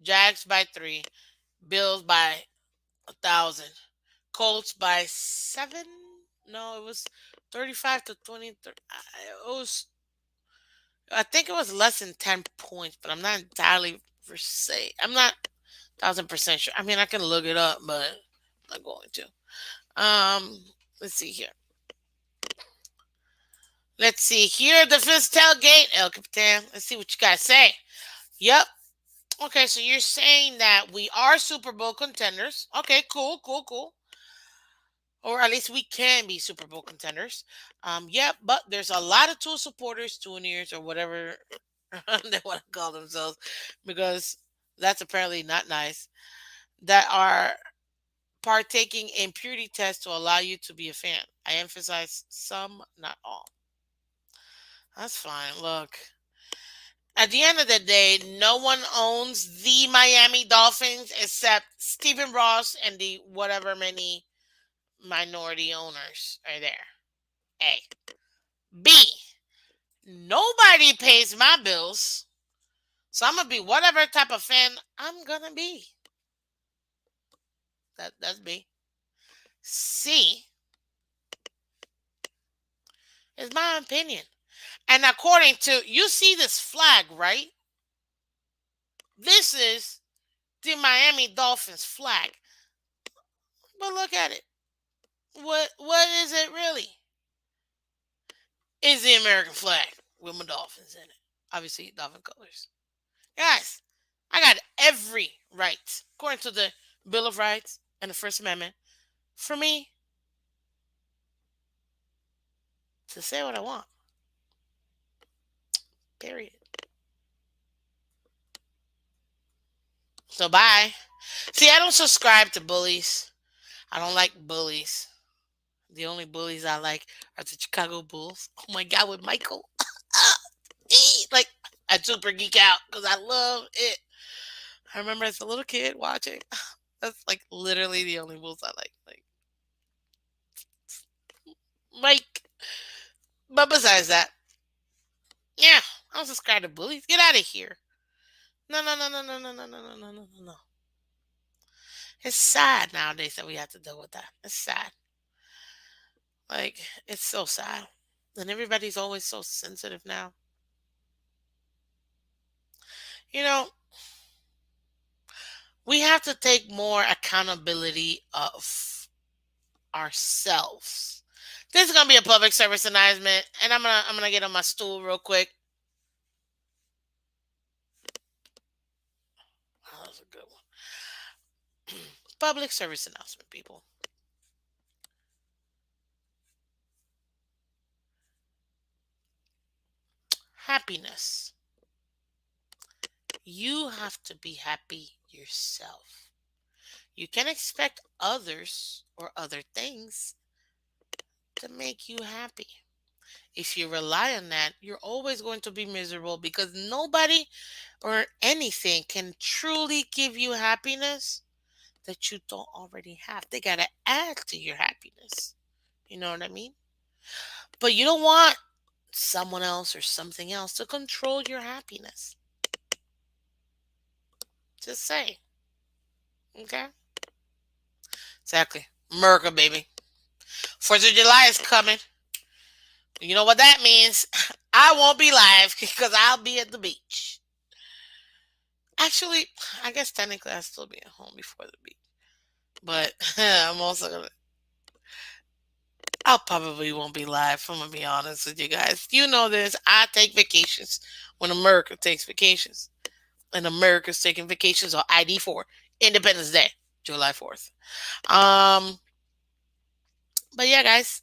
Jags by 3, Bills by 1,000, Colts by 7. No, it was 35-23. It was, I think it was less than 10 points, but I'm not entirely for say. I'm not 1,000% sure. I mean, I can look it up, but I'm not going to. Let's see here. Let's see here. The Phins tailgate, El Capitan. Let's see what you guys say. Yep. Okay, so you're saying that we are Super Bowl contenders. Okay, cool, cool, cool. Or at least we can be Super Bowl contenders. Yep, but there's a lot of Tool supporters, Tooniers, or whatever they want to call themselves, because that's apparently not nice, that are partaking in purity tests to allow you to be a fan. I emphasize some, not all. That's fine. Look, at the end of the day, no one owns the Miami Dolphins except Stephen Ross and the whatever many minority owners are there. A. B. Nobody pays my bills, so I'm gonna be whatever type of fan I'm gonna be. That's B. C is my opinion. And according to, you see this flag, right? This is the Miami Dolphins flag. But look at it. What is it really? It's the American flag with my Dolphins in it. Obviously, Dolphin colors. Guys, I got every right, according to the Bill of Rights and the First Amendment, for me to say what I want. Period. So bye. See, I don't subscribe to bullies. I don't like bullies. The only bullies I like are the Chicago Bulls. Oh my God, with Michael. Like, I super geek out because I love it. I remember as a little kid watching. That's like literally the only bulls I like. Like, but besides that, yeah, I don't subscribe to bullies. Get out of here. No, no, no, no, no, no, no, no, no, no, no, no. It's sad nowadays that we have to deal with that. It's sad. Like, it's so sad. And everybody's always so sensitive now. You know, we have to take more accountability of ourselves. This is gonna be a public service announcement, and I'm gonna get on my stool real quick. Oh, that was a good one. Public service announcement, people. Happiness. You have to be happy yourself. You can expect others or other things to make you happy. If you rely on that, you're always going to be miserable because nobody or anything can truly give you happiness that you don't already have. They got to add to your happiness. You know what I mean? But you don't want someone else or something else to control your happiness. Just say, okay? Exactly. America, baby. 4th of July is coming. You know what that means? I won't be live because I'll be at the beach. Actually, I guess technically I'll still be at home before the beach. But I'm also gonna. I probably won't be live. I'm gonna be honest with you guys. You know this. I take vacations when America takes vacations, and America's taking vacations on ID4, Independence Day, July 4th. Um, but yeah, guys.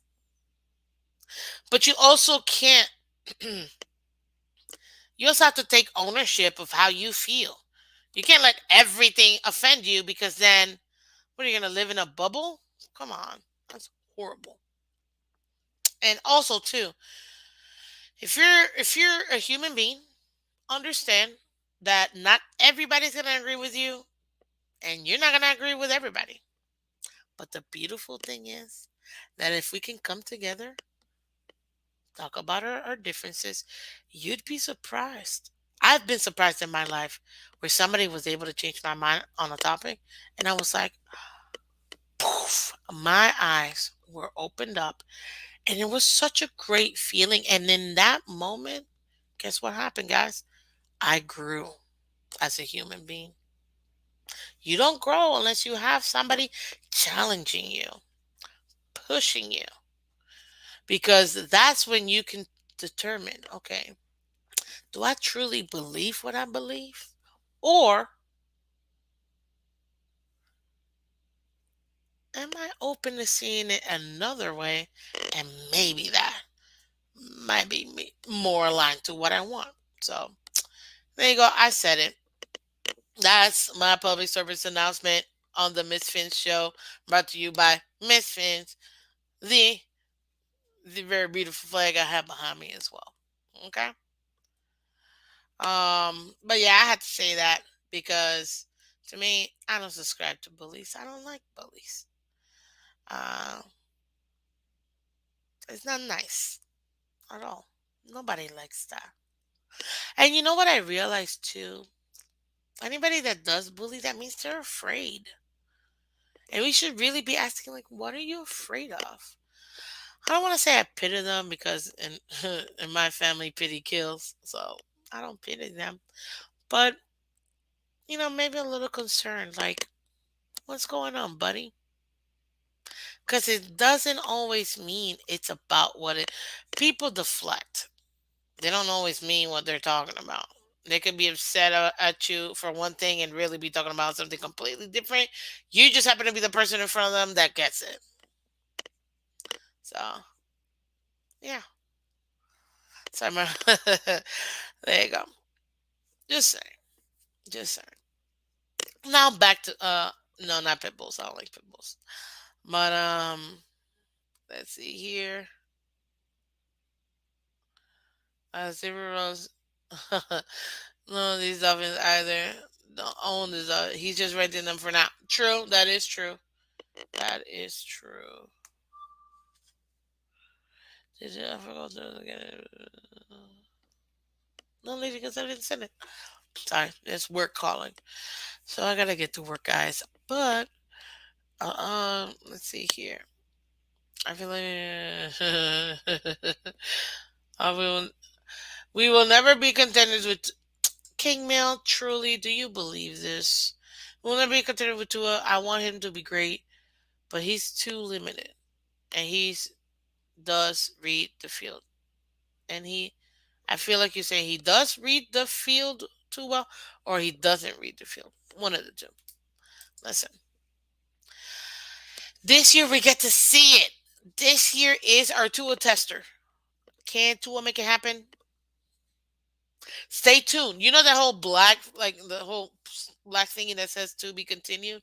But you also can't. You also have to take ownership of how you feel. You can't let everything offend you because then, what are you gonna live in a bubble? Come on, that's horrible. And also, too, if you're a human being, understand that not everybody's gonna agree with you, and you're not gonna agree with everybody. But the beautiful thing is that if we can come together, talk about our differences, you'd be surprised. I've been surprised in my life where somebody was able to change my mind on a topic, and I was like, poof, my eyes were opened up, and it was such a great feeling. And in that moment, guess what happened, guys? I grew as a human being. You don't grow unless you have somebody challenging you, pushing you, because that's when you can determine, okay, do I truly believe what I believe? Or am I open to seeing it another way? And maybe that might be more aligned to what I want. So there you go. I said it. That's my public service announcement on the Miss Fins show, brought to you by Miss Fins, the the very beautiful flag I have behind me as well. Okay. But yeah, I had to say that because to me, I don't subscribe to bullies. I don't like bullies. Uh, it's not nice at all. Nobody likes that. And you know what I realized too? Anybody that does bully, that means they're afraid. And we should really be asking, like, what are you afraid of? I don't want to say I pity them because in in my family, pity kills. So I don't pity them. But maybe a little concerned, like, what's going on, buddy? Because it doesn't always mean it's about what it. People deflect. They don't always mean what they're talking about. They could be upset at you for one thing and really be talking about something completely different. You just happen to be the person in front of them that gets it. So, yeah. So there you go. Just saying. Just saying. Now back to no, not pit bulls. I don't like pit bulls. But let's see here. Zero rows. None of these Dolphins either. don't own is he's just renting them for now. True, that is true. That is true. Did you ever go through again? No leaving because I didn't send it. Sorry, it's work calling. So I gotta get to work, guys. But let's see here. I feel like I will. We will never be contenders with King Mail. Truly, do you believe this? We'll never be contenders with Tua. I want him to be great, but he's too limited, and he's does read the field, and he. I feel like you're saying he does read the field too well, or he doesn't read the field. One of the two. Listen, this year we get to see it. This year is our Tua tester. Can Tua make it happen? Stay tuned. You know that whole black, like the whole black thingy that says to be continued?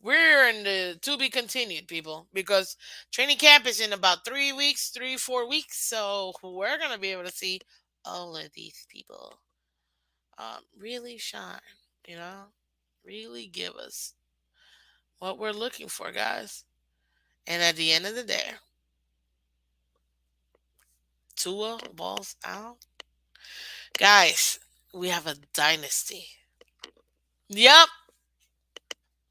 We're in the to be continued, people, because training camp is in about 3 weeks, 4 weeks. So we're going to be able to see all of these people really shine, you know, really give us what we're looking for, guys. And at the end of the day, Tua balls out. Guys, we have a dynasty. Yep.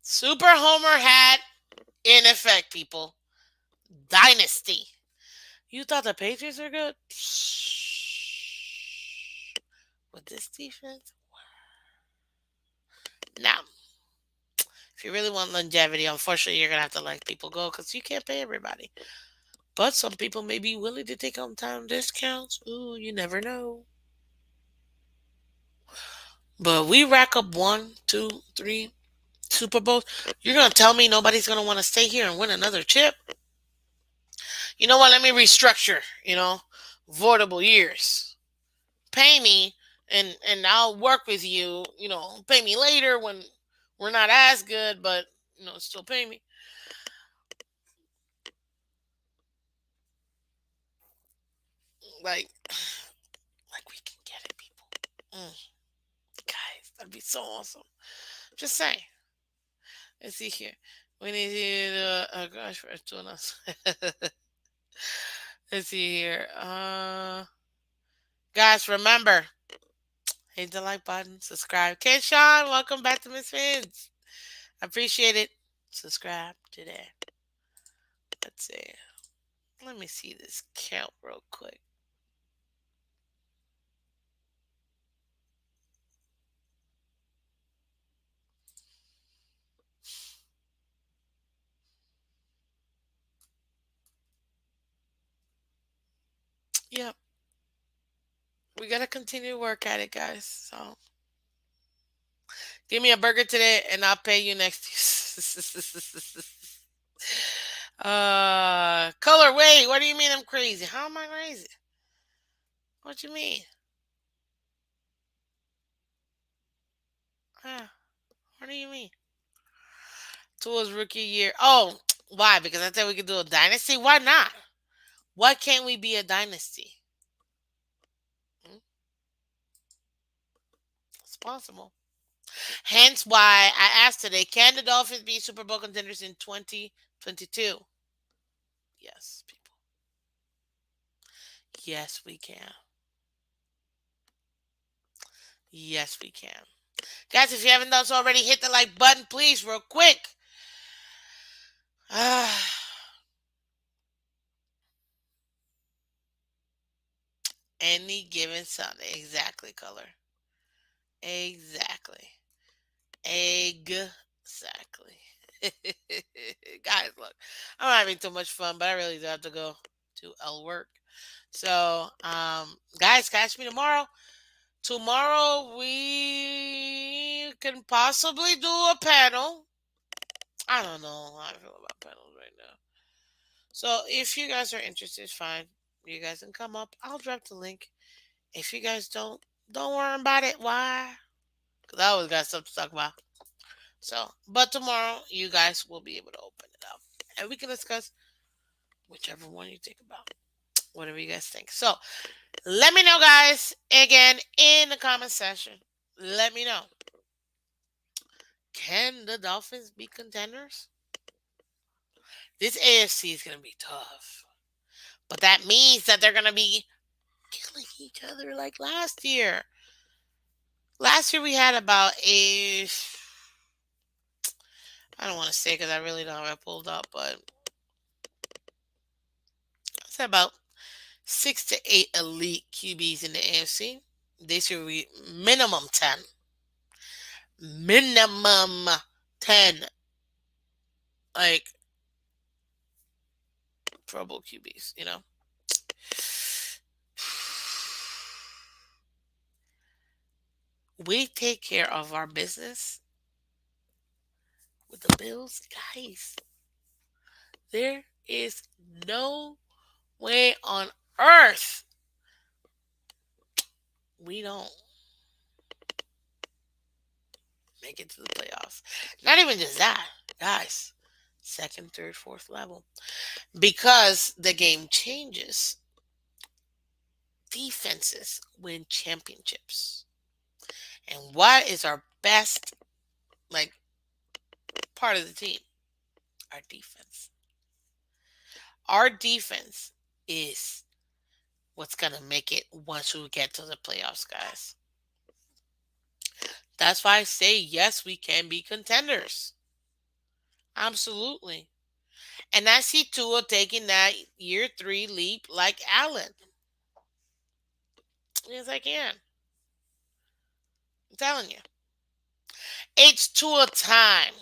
Super Homer hat in effect, people. Dynasty. You thought the Patriots were good? With this defense? Now, if you really want longevity, unfortunately, you're going to have to let people go because you can't pay everybody. But some people may be willing to take on time discounts. Ooh, you never know. But we rack up 1, 2, 3 Super Bowls. You're going to tell me nobody's going to want to stay here and win another chip? You know what? Let me restructure, voidable years. Pay me and I'll work with you, pay me later when we're not as good, but still pay me. Like we can get it, people. Guys, that'd be so awesome. Just saying. Let's see here. We need to gosh for doing us. Let's see here. Guys, remember, hit the like button, subscribe. Keyshawn, welcome back to Miss Phins. I appreciate it. Subscribe today. Let's see. Let me see this count real quick. Yep. We gotta continue to work at it, guys. So give me a burger today and I'll pay you next. Color, wait, what do you mean I'm crazy? How am I crazy? What you mean? What do you mean? Tua's rookie year. Oh, why? Because I said we could do a dynasty? Why not? Why can't we be a dynasty? It's possible. Hence why I asked today, can the Dolphins be Super Bowl contenders in 2022? Yes, people. Yes, we can. Yes, we can. Guys, if you haven't done so already, hit the like button, please, real quick. Any given Sunday. Exactly, color. Exactly. Exactly. Guys, look, I'm having too much fun, but I really do have to go to work. So, guys, catch me tomorrow. Tomorrow we can possibly do a panel. I don't know how I feel about panels right now. So if you guys are interested, fine. You guys can come up. I'll drop the link. If you guys don't worry about it. Why? Because I always got stuff to talk about. So, but tomorrow you guys will be able to open it up, and we can discuss whichever one you think about. Whatever you guys think. So let me know, guys, again in the comment section. Let me know. Can the Dolphins be contenders? This AFC is going to be tough. But that means that they're going to be killing each other like last year. Last year we had about I don't want to say because I really don't have it pulled up, but I said about 6 to 8 elite QBs in the AFC. This year we minimum 10. Minimum 10 like Pro Bowl QBs. We take care of our business with the Bills, guys. There is no way on earth we don't make it to the playoffs. Not even just that, guys. Second, third, fourth level. Because the game changes, defenses win championships. And what is our best, like, part of the team? Our defense. Our defense is what's going to make it once we get to the playoffs, guys. That's why I say, yes, we can be contenders. Absolutely. And I see Tua taking that year 3 leap like Allen. Yes, I can. I'm telling you. It's Tua time.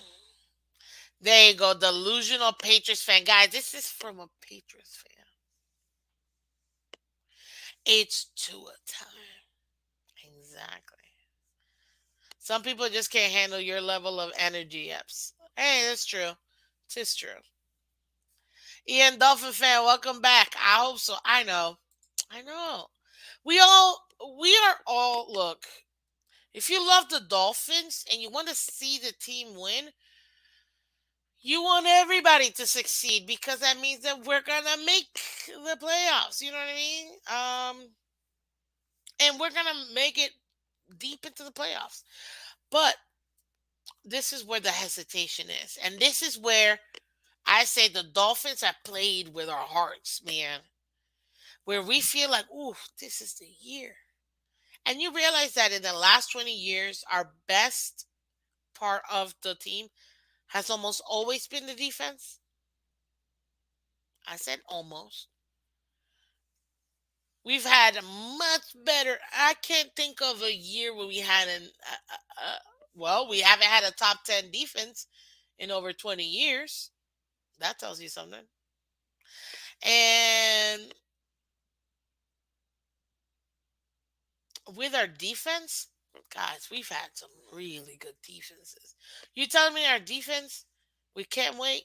There you go. Delusional Patriots fan. Guys, this is from a Patriots fan. It's Tua time. Exactly. Some people just can't handle your level of energy ups. Hey, that's true. It's true. Ian Dolphin fan, welcome back. I hope so. I know. I know. We are all, look, if you love the Dolphins and you want to see the team win, you want everybody to succeed because that means that we're gonna make the playoffs. You know what I mean? And we're gonna make it deep into the playoffs. But this is where the hesitation is, and this is where I say the Dolphins have played with our hearts, man. Where we feel like, ooh, this is the year. And you realize that in the last 20 years, our best part of the team has almost always been the defense. I said almost. We've had a much better. I can't think of a year where we had well, we haven't had a top 10 defense in over 20 years. That tells you something. And with our defense, guys, we've had some really good defenses. You telling me our defense, we can't wait?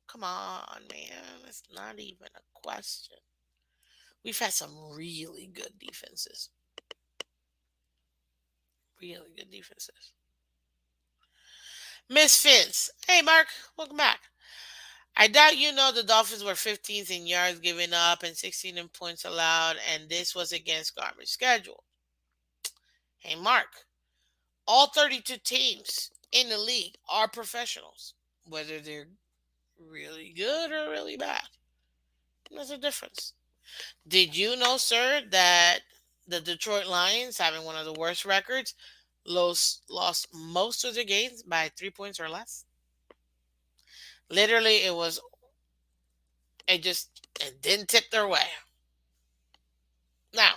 Come on, man. It's not even a question. We've had some really good defenses. Really good defenses. Miss Phins. Hey, Mark. Welcome back. I doubt you know the Dolphins were 15th in yards given up and 16 in points allowed, and this was against garbage schedule. Hey, Mark. All 32 teams in the league are professionals, whether they're really good or really bad. There's a difference. Did you know, sir, that the Detroit Lions, having one of the worst records, lost most of their games by 3 points or less? Literally, it didn't tip their way. Now,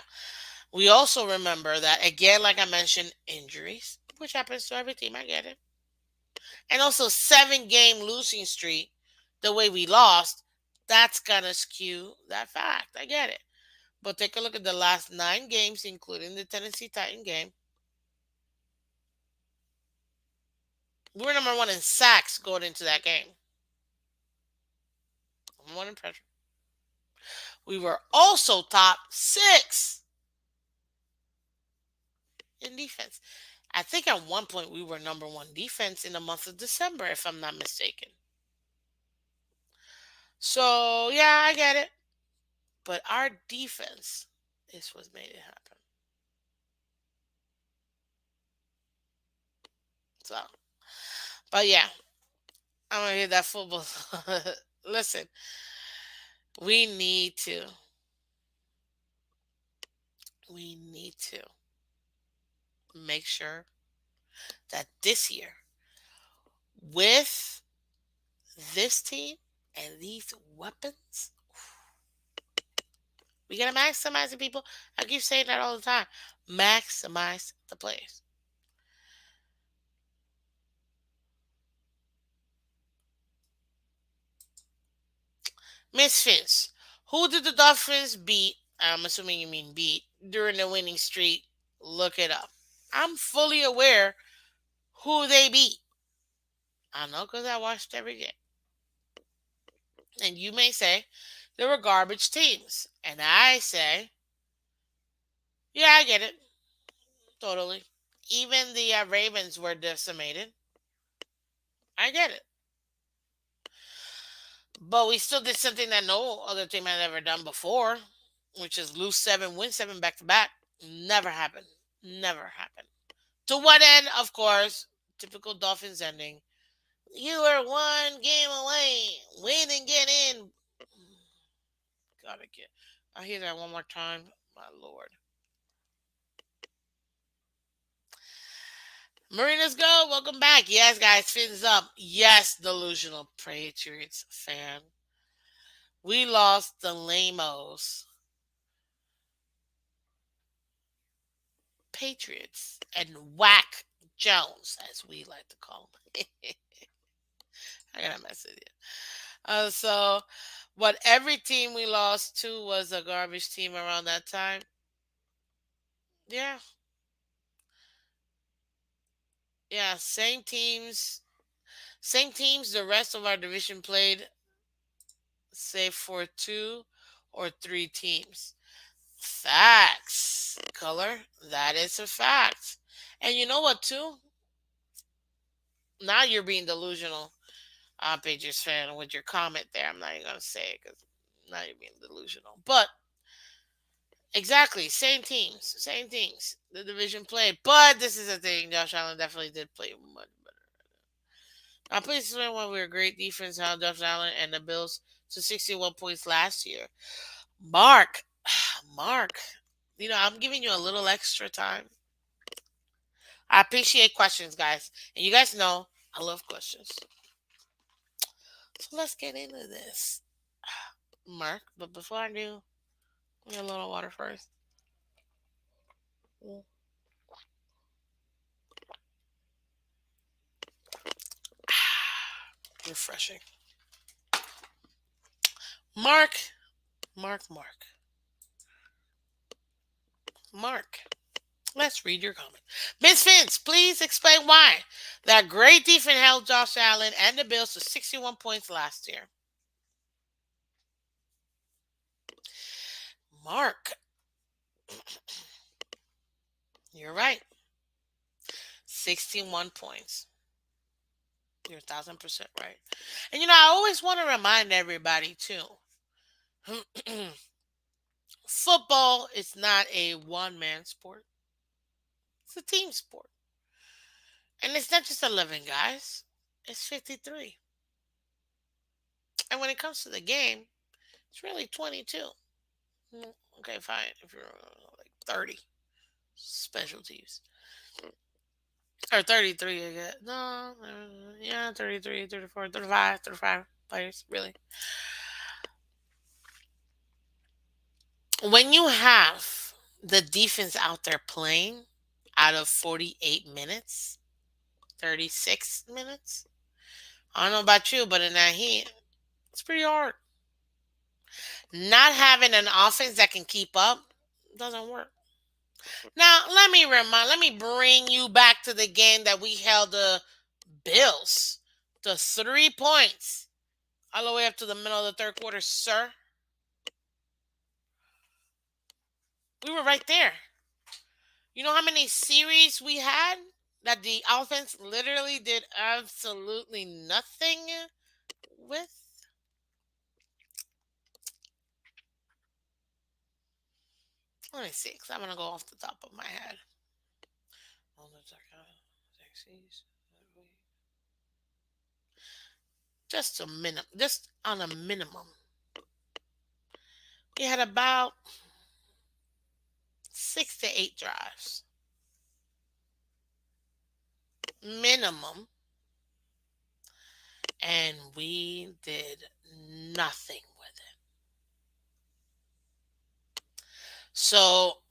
we also remember that, again, like I mentioned, injuries, which happens to every team, I get it. And also 7-game losing streak, the way we lost, that's gonna skew that fact. I get it. But take a look at the last 9 games, including the Tennessee Titan game. We were number 1 in sacks going into that game. Number 1 in pressure. We were also top 6 in defense. I think at one point we were number 1 defense in the month of December, if I'm not mistaken. So, yeah, I get it. But our defense is what made it happen. So, But yeah, I'm gonna hit that football. Listen, we need to, we need to make sure that this year, with this team and these weapons, we gotta maximize the people. I keep saying that all the time. Maximize the players. Miss Phins, who did the Dolphins beat? I'm assuming you mean beat during the winning streak. Look it up. I'm fully aware who they beat. I know because I watched every game. And you may say they were garbage teams. And I say, yeah, I get it. Totally. Even the Ravens were decimated. I get it. But we still did something that no other team had ever done before, which is lose seven, win seven back to back. Never happened. Never happened. To what end? Of course, typical Dolphins ending. You are one game away. Win and get in. Gotta get. I hear that one more time. My lord. Marinas go. Welcome back. Yes, guys. Fins up. Yes, delusional Patriots fan. We lost the lamos Patriots and Whack Jones, as we like to call him. I gotta mess with you. So, what every team we lost to was a garbage team around that time. Yeah, yeah, same teams. The rest of our division played, save for two or three teams. Facts, color. That is a fact. And you know what, too? Now you're being delusional, Patriots fan, with your comment there. I'm not even gonna say it because now you're being delusional. But exactly, same teams, same things. The division played, but this is the thing. Josh Allen definitely did play much better. Now, please explain why we were great defense. How Josh Allen and the Bills to 61 points last year. Mark, Mark, I'm giving you a little extra time. I appreciate questions, guys, and you guys know I love questions. So let's get into this, Mark. But before I do, get a little water first. Mm. Refreshing. Mark, Mark, Mark, Mark. Let's read your comment. Miss Vince, please explain why that great defense held Josh Allen and the Bills to 61 points last year. Mark, you're right. 61 points. You're 1,000% right. And I always want to remind everybody, too. Football is not a one man sport, it's a team sport. And it's not just 11 guys, it's 53. And when it comes to the game, it's really 22. Okay, fine. If you're like 30 special teams. Or 33, I guess. No, yeah, 33, 34, 35, 35 players, really. When you have the defense out there playing out of 48 minutes, 36 minutes, I don't know about you, but in that heat, it's pretty hard. Not having an offense that can keep up doesn't work. Now, let me bring you back to the game that we held the Bills to 3 points all the way up to the middle of the third quarter, sir. We were right there. You know how many series we had that the offense literally did absolutely nothing with? Let me see, because I'm going to go off the top of my head. just on a minimum. We had about 6 to 8 drives minimum, and we did nothing with it. So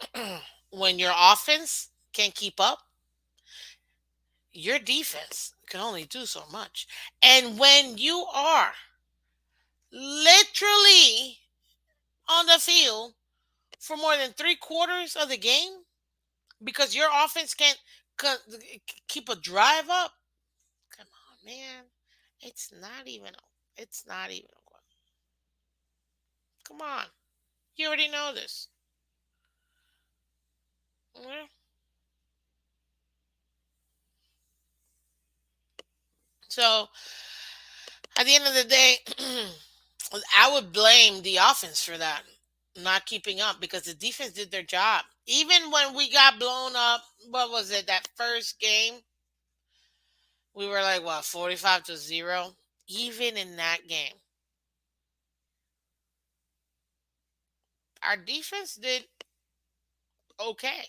when your offense can't keep up, your defense can only do so much. And when you are literally on the field for more than 3 quarters of the game because your offense can't keep a drive up, come on, man. It's not even. It's not even. Come on. You already know this. Yeah. So at the end of the day, I would blame the offense for that, not keeping up because the defense did their job. Even when we got blown up, what was it, that first game? We were like, what, 45-0? Even in that game, our defense did okay.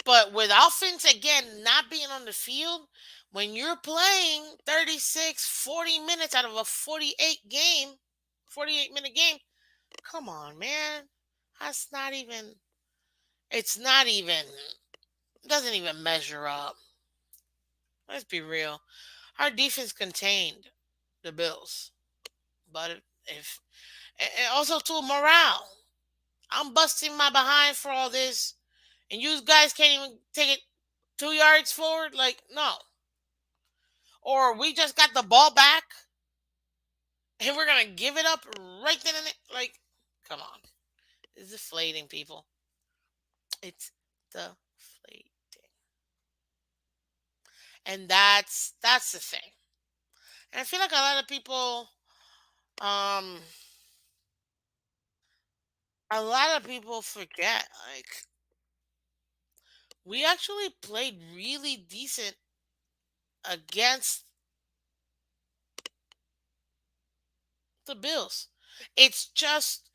But with offense, again, not being on the field, when you're playing 36, 40 minutes out of a 48-minute game, come on, man. That's not even, it's not even, doesn't even measure up. Let's be real. Our defense contained the Bills. But if, and also to morale, I'm busting my behind for all this, and you guys can't even take it 2 yards forward? Like, no. Or we just got the ball back and we're gonna give it up right then and there. Like, come on. It's deflating, people. It's deflating. And that's the thing. And I feel like a lot of people um forget, like, we actually played really decent against the Bills. It's just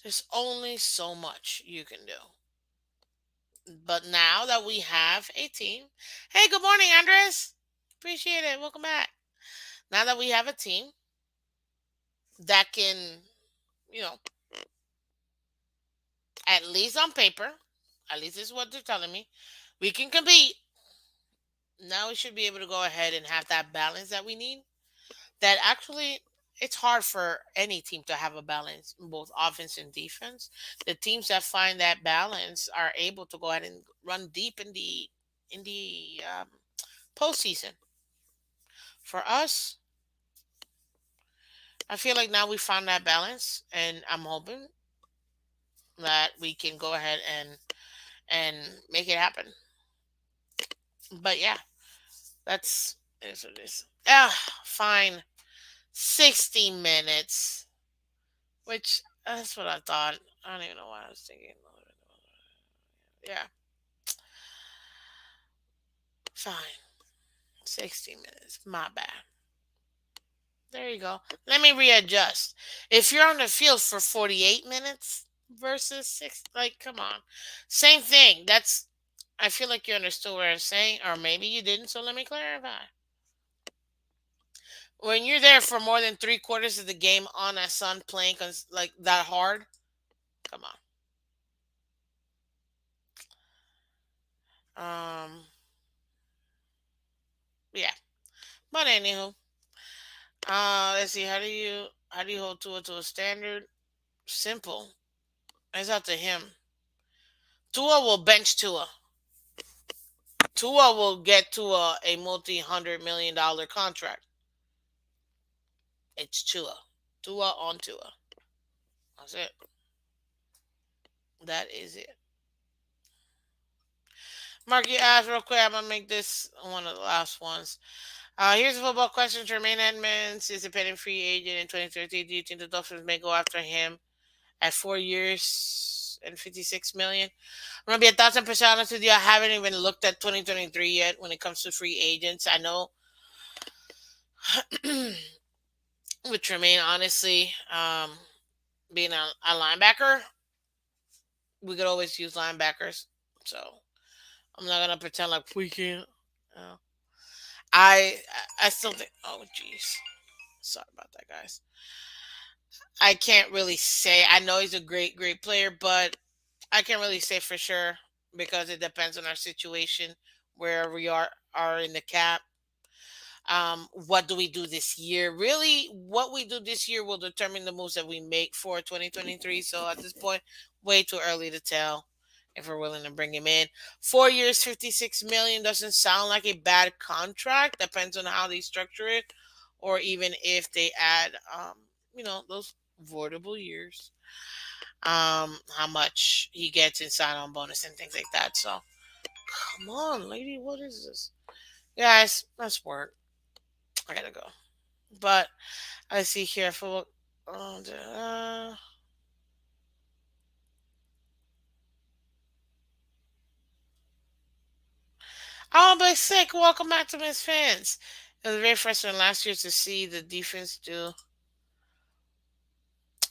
there's only so much you can do. But now that we have a team, hey, good morning, Andres. Appreciate it. Welcome back. Now that we have a team that can, you know, at least on paper, at least this is what they're telling me, we can compete. Now we should be able to go ahead and have that balance that we need. That actually, it's hard for any team to have a balance in both offense and defense. The teams that find that balance are able to go ahead and run deep in the postseason. For us, I feel like now we found that balance, and I'm hoping that we can go ahead and make it happen. But yeah, that's is what it is. Ah, fine. 60 minutes, which that's what I thought. I don't even know what I was thinking. Yeah, fine. 60 minutes. My bad. There you go. Let me readjust. If you're on the field for 48 minutes versus six, like, come on. Same thing. I feel like you understood what I was saying, or maybe you didn't, so let me clarify. When you're there for more than 3 quarters of the game on a sun playing like that hard, come on. Yeah. But anywho, let's see. How do you hold Tua to a standard? Simple. It's up to him. Tua will bench Tua. Tua will get Tua a multi-$100 million contract. It's Tua. Tua on Tua. That's it. That is it. Mark, you asked real quick. I'm gonna make this one of the last ones. Here's a football question. Jermaine Edmonds is a pending free agent in 2013. Do you think the Dolphins may go after him at 4 years and 56 million? I'm gonna be 1,000% honest with you. I haven't even looked at 2023 yet when it comes to free agents. I know With Tremaine, honestly, being a linebacker, we could always use linebackers. So I'm not gonna pretend like we can't. Uh, I still think. Oh, jeez. Sorry about that, guys. I can't really say. I know he's a great player, but I can't really say for sure because it depends on our situation, where we are in the cap. What do we do this year? Really, what we do this year will determine the moves that we make for 2023. So at this point, way too early to tell if we're willing to bring him in. 4 years, 56 million doesn't sound like a bad contract. Depends on how they structure it, or even if they add, those voidable years. How much he gets in sign-on bonus and things like that. So come on, lady, what is this, guys? Let's work. I gotta go. But I see here for oh, but sick. Welcome back to Miss Fans. It was very frustrating last year to see the defense do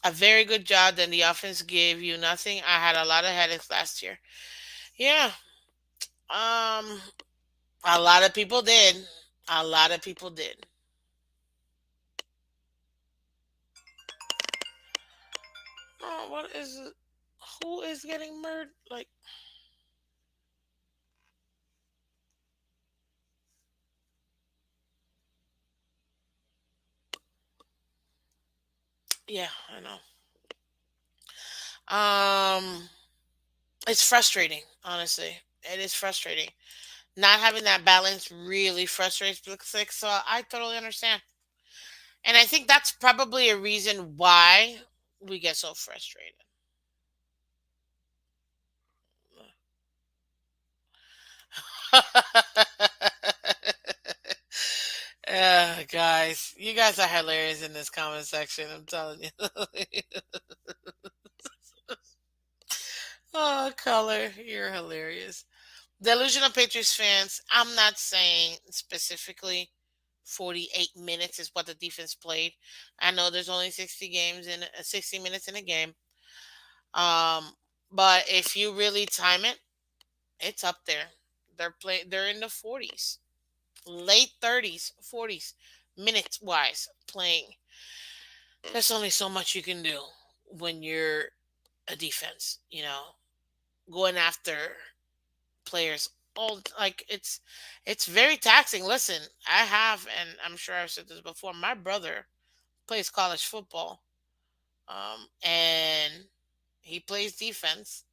a very good job. Then the offense gave you nothing. I had a lot of headaches last year. Yeah. Um. A lot of people did. A lot of people did. Oh, what is it? Who is getting murdered? Like, yeah, I know. Um, it's frustrating, honestly. It is frustrating. Not having that balance really frustrates Big Six, so I totally understand. And I think that's probably a reason why we get so frustrated. Guys, you guys are hilarious in this comment section. I'm telling you. Oh, color, you're hilarious. Delusional Patriots fans, I'm not saying specifically 48 minutes is what the defense played. I know there's only 60 games in 60 minutes in a game. Um, but if you really time it, it's up there. They're in the 40s, late 30s, 40s minutes wise playing. There's only so much you can do when you're a defense, going after players all like it's very taxing. Listen, I have, and I'm sure I've said this before, my brother plays college football, and he plays defense.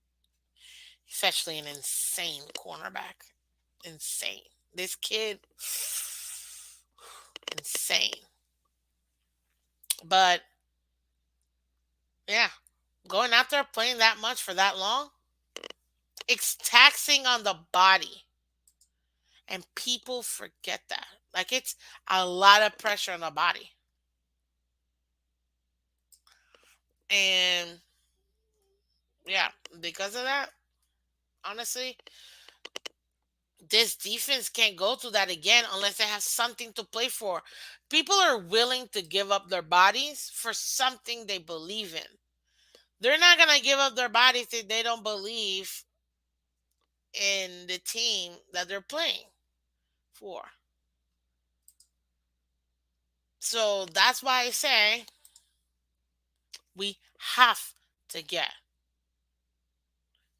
He's actually an insane cornerback. Insane. This kid, insane. But yeah, going out there playing that much for that long, it's taxing on the body. And people forget that. Like, it's a lot of pressure on the body. And yeah, because of that, honestly, this defense can't go through that again unless they have something to play for. People are willing to give up their bodies for something they believe in. They're not going to give up their bodies if they don't believe in the team that they're playing for. So that's why I say we have to get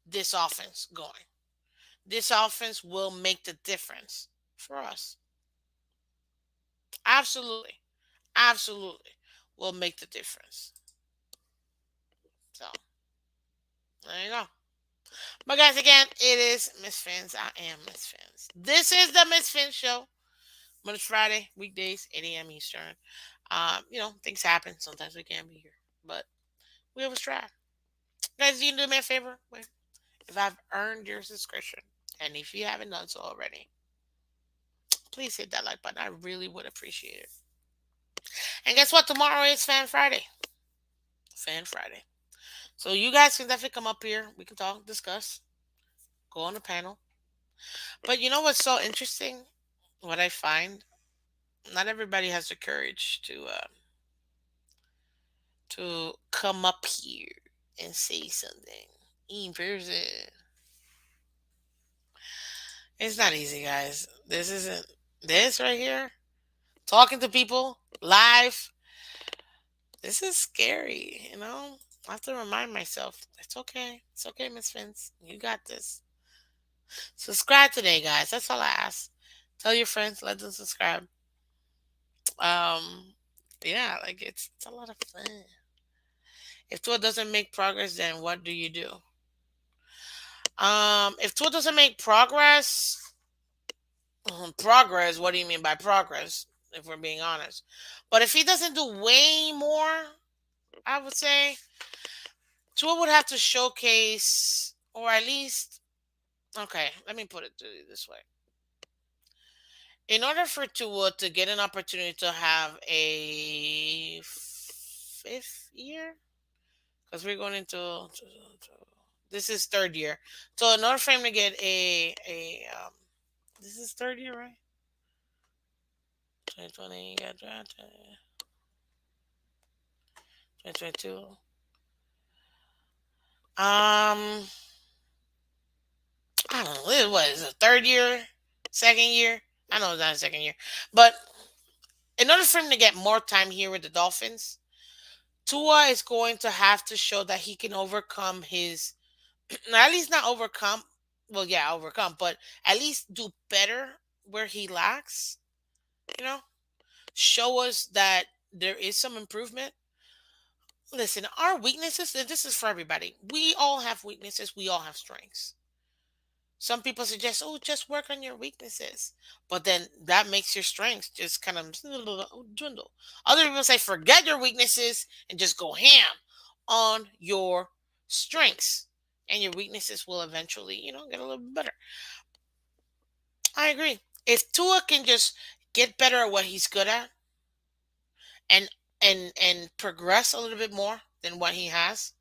this offense going. This offense will make the difference for us. Absolutely. Absolutely will make the difference. So there you go. But guys, again, it is Miss Fins. I am Miss Fins. This is the Miss Fins show. Monday, Friday, weekdays, 8 a.m. Eastern. Things happen. Sometimes we can't be here. But we always try. Guys, you can do me a favor. If I've earned your subscription, and if you haven't done so already, please hit that like button. I really would appreciate it. And guess what? Tomorrow is Fan Friday. Fan Friday. So you guys can definitely come up here. We can talk, discuss, go on the panel. But you know what's so interesting? What I find? Not everybody has the courage to come up here and say something in person. It's not easy, guys. This isn't this right here. Talking to people live. This is scary, you know. I have to remind myself it's okay. It's okay, Miss Vince. You got this. Subscribe today, guys. That's all I ask. Tell your friends, let them subscribe. Um, yeah, like it's a lot of fun. If Tua doesn't make progress, then what do you do? If Tua doesn't make progress, what do you mean by progress? If we're being honest, but if he doesn't do way more, I would say Tua would have to showcase, or at least, okay, let me put it to you this way. In order for Tua to get an opportunity to have a fifth year, because we're going into this is third year. So in order for him to get a this is third year, right? 2020 got drafted. 2022. I don't know. What is it? Third year, second year? I know it's not a second year, but in order for him to get more time here with the Dolphins, Tua is going to have to show that he can overcome his, at least not overcome, well, yeah, overcome, but at least do better where he lacks, you know? Show us that there is some improvement. Listen, our weaknesses, and this is for everybody. We all have weaknesses, we all have strengths. Some people suggest, oh, just work on your weaknesses. But then that makes your strengths just kind of dwindle. Other people say, forget your weaknesses and just go ham on your strengths. And your weaknesses will eventually, get a little bit better. I agree. If Tua can just get better at what he's good at and and progress a little bit more than what he has,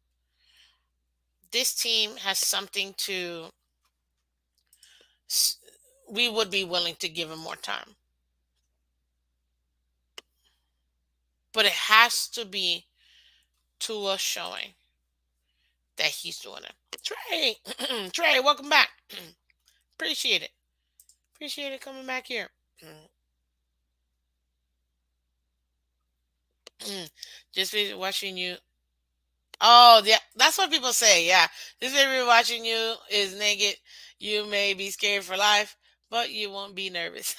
this team has something to we would be willing to give him more time. But it has to be Tua showing that he's doing it. Trey, Trey, welcome back. Appreciate it. Appreciate it coming back here. Just be watching you. Oh, yeah, that's what people say. Yeah, just be watching you is naked. You may be scared for life, but you won't be nervous.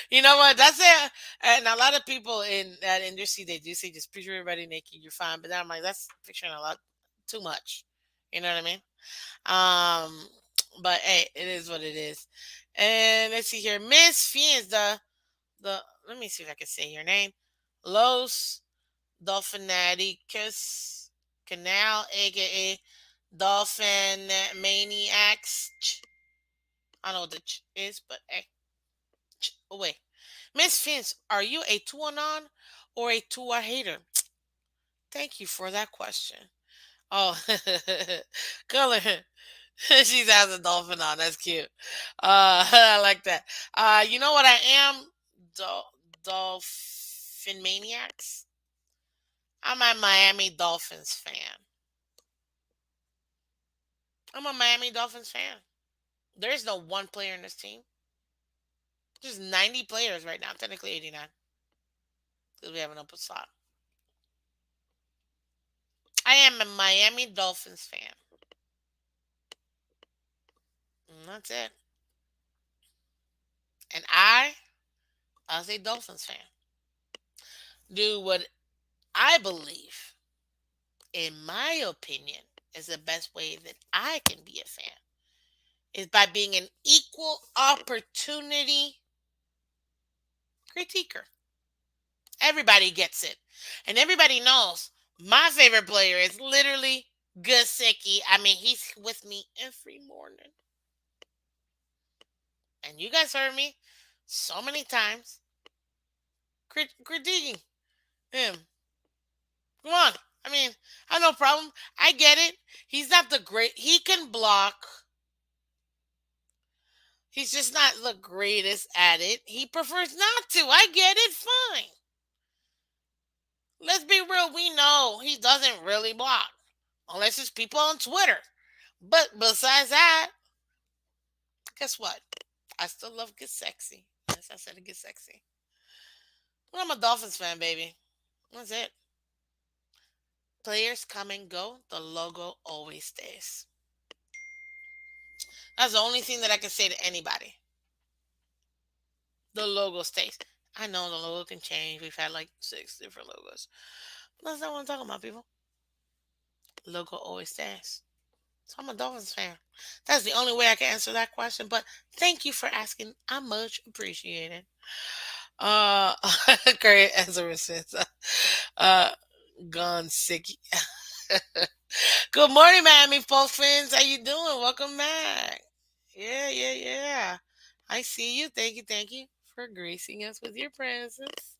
You know what? That's it. And a lot of people in that industry, they do say just picture everybody naked, you're fine. But I'm like, that's picturing a lot too much. You know what I mean? But hey, it is what it is. And let's see here, Miss Fiends, the let me see if I can say your name, Los Dolphinaticus Canal, aka Dolphin Maniacs. I don't know what the is, but hey, away. Miss Fiends, are you a Tuanon or a Tua hater? Thank you for that question. Oh, color. She's has a dolphin on. That's cute. I like that. You know what I am? Dolphin maniacs. I'm a Miami Dolphins fan. I'm a Miami Dolphins fan. There is no one player in this team. There's 90 players right now. Technically 89. Because we have an open slot. I am a Miami Dolphins fan. And that's it. And as a Dolphins fan, do what I believe, in my opinion, is the best way that I can be a fan. Is by being an equal opportunity critiquer. Everybody gets it. And everybody knows my favorite player is literally Gasicki. I mean, he's with me every morning. And you guys heard me so many times critiquing him. Come on. I mean, I have no problem. I get it. He's not the great. He can block. He's just not the greatest at it. He prefers not to. I get it. Fine. Let's be real. We know he doesn't really block unless it's people on Twitter. But besides that, guess what? I still love Get Sexy. Yes, I said it Get Sexy. Well, I'm a Dolphins fan, baby. That's it. Players come and go. The logo always stays. That's the only thing that I can say to anybody. The logo stays. I know the logo can change. We've had like 6 different logos. But that's not what I'm talking about, people. Logo always stays. So I'm a Dolphins fan. That's the only way I can answer that question. But thank you for asking. I much appreciate it. Uh, great answer, Miss. Uh, gone sicky. Good morning, Miami Phins. How you doing? Welcome back. Yeah, yeah, yeah. I see you. Thank you for gracing us with your presence.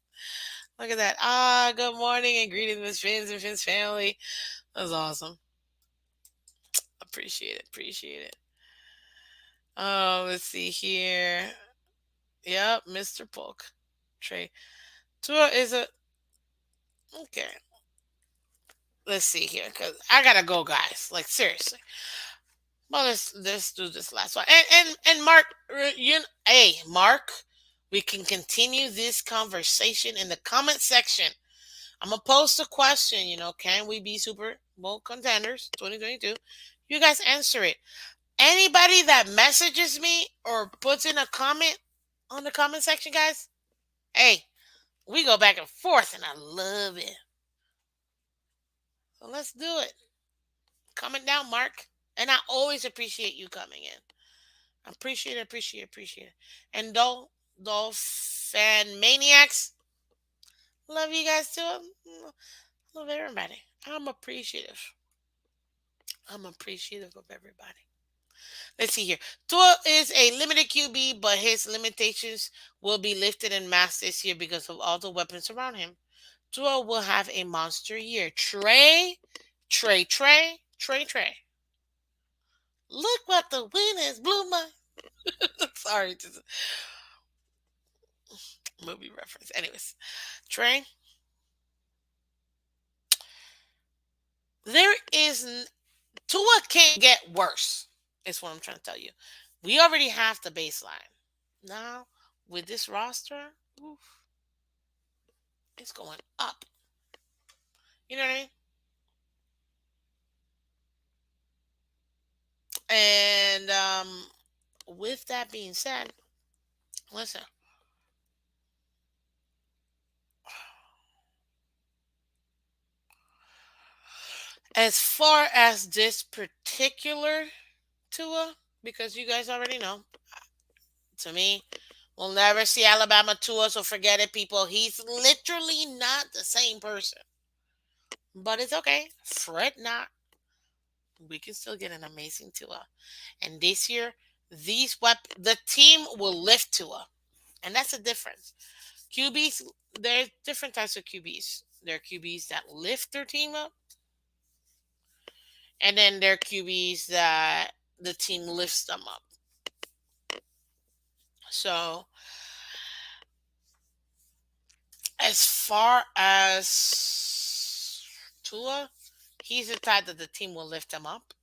Look at that. Good morning and greetings, Miss Phins and Phins family. That's awesome. Appreciate it. Let's see here. Yep, Mr. Polk. Trey. Tua is a okay. Let's see here, cause I gotta go, guys. Like seriously. Well, let's do this last one. And Mark, hey Mark, we can continue this conversation in the comment section. I'm gonna post a question. Can we be Super Bowl contenders 2022? You guys answer it. Anybody that messages me or puts in a comment on the comment section, guys, hey, we go back and forth, and I love it. So let's do it. Comment down, Mark. And I always appreciate you coming in. Appreciate it. And Dolphin Maniacs, love you guys too. Love everybody. I'm appreciative of everybody. Let's see here. Tua is a limited QB, but his limitations will be lifted and masked this year because of all the weapons around him. Tua will have a monster year. Trey. Look what the wind has blew my. Sorry, just movie reference. Anyways, Trey, there is Tua can't get worse. Is what I'm trying to tell you. We already have the baseline. Now with this roster, oof, it's going up. You know what I mean? And with that being said, listen. As far as this particular Tua, because you guys already know, to me, we'll never see Alabama Tua, so forget it, people. He's literally not the same person. But it's okay. Fret not. We can still get an amazing Tua. And this year, the team will lift Tua. And that's the difference. QBs, there's different types of QBs. There are QBs that lift their team up, and then there are QBs that the team lifts them up. So, as far as Tua, he's the type that the team will lift him up,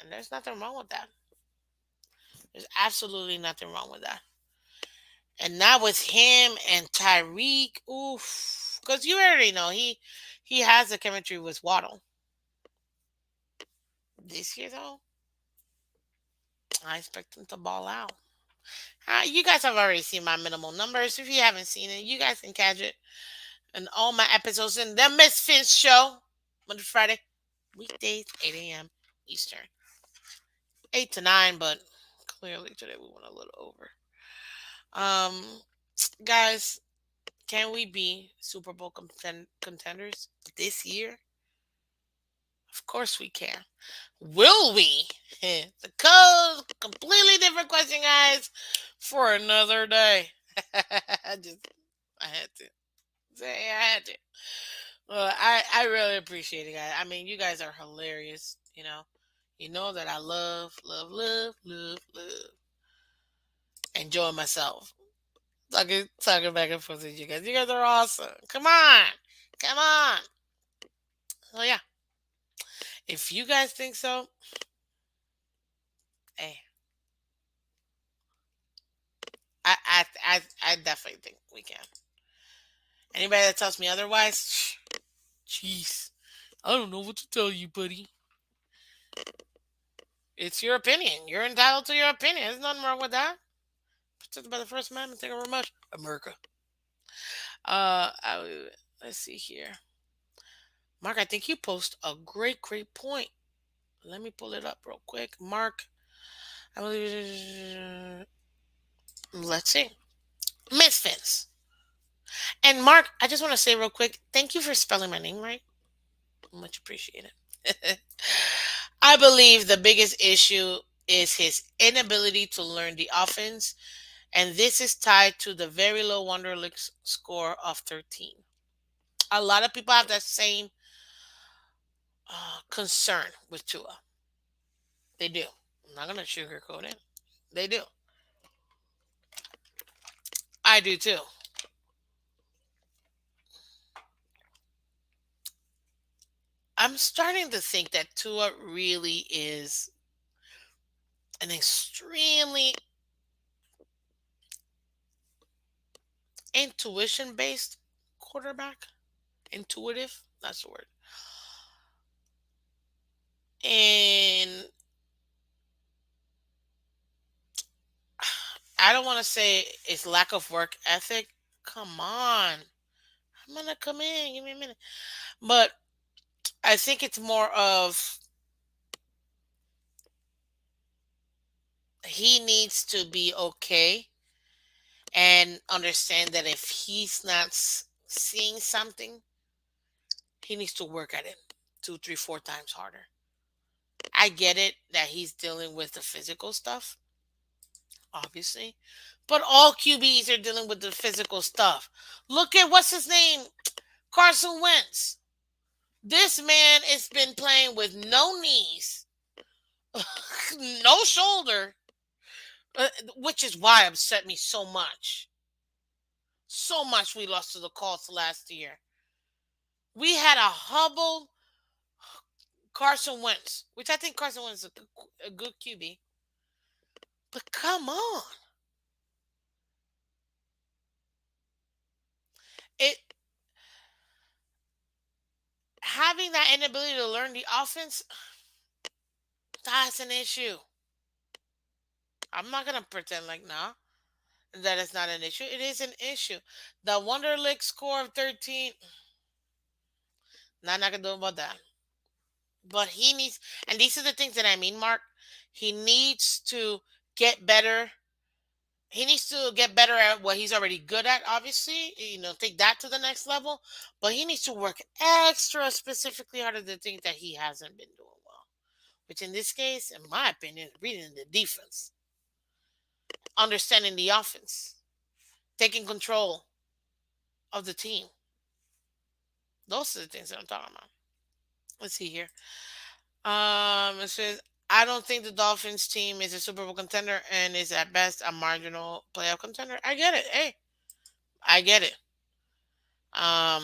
and there's nothing wrong with that. There's absolutely nothing wrong with that. And now with him and Tyreek, oof, because you already know he has the chemistry with Waddle. This year though, I expect him to ball out. You guys have already seen my minimal numbers. If you haven't seen it, you guys can catch it in all my episodes in the Miss Phins show, Monday to Friday, weekdays, 8 a.m. Eastern. 8 to 9, but clearly today we went a little over. Guys, can we be Super Bowl contenders this year? Of course we can. Will we? The code, completely different question, guys, for another day. I had to. Say I had to. Well, I really appreciate it, guys. I mean, you guys are hilarious. You know that I love. enjoying myself. Talking back and forth with you guys. You guys are awesome. Come on. Come on. So yeah. If you guys think so, hey, I definitely think we can. Anybody that tells me otherwise, jeez, I don't know what to tell you, buddy. It's your opinion. You're entitled to your opinion. There's nothing wrong with that. Protected by the First Amendment. Thank you very much, America. Let's see here, Mark. I think you post a great point. Let me pull it up real quick, Mark. I believe. Let's see, Miss Fence and Mark. I just want to say real quick, thank you for spelling my name right. Much appreciated. I believe the biggest issue is his inability to learn the offense, and this is tied to the very low Wonderlic score of 13. A lot of people have that same concern with Tua. They do. I'm not going to sugarcoat it. They do. I do too. I'm starting to think that Tua really is an extremely intuition based quarterback. Intuitive, that's the word. And I don't want to say it's lack of work ethic. Come on. I'm going to come in. Give me a minute. But I think it's more of he needs to be okay and understand that if he's not seeing something, he needs to work at it two, three, four times harder. I get it that he's dealing with the physical stuff, obviously, but all QBs are dealing with the physical stuff. Look at what's his name, Carson Wentz. This man has been playing with no knees, no shoulder, which is why it upset me so much. So much we lost to the Colts last year. We had a hobbled Carson Wentz, which I think Carson Wentz is a good QB. But come on. It having that inability to learn the offense, that's an issue. I'm not gonna pretend like nah that it's not an issue. It is an issue. The Wonderlic score of 13, not gonna do about that. But he needs, and these are the things that I mean, Mark. He needs to get better. He needs to get better at what he's already good at, obviously, take that to the next level. But he needs to work extra specifically out of the things that he hasn't been doing well. Which in this case, in my opinion, reading the defense, understanding the offense, taking control of the team. Those are the things that I'm talking about. Let's see here. It says I don't think the Dolphins team is a Super Bowl contender and is at best a marginal playoff contender. I get it. Hey, I get it. Um,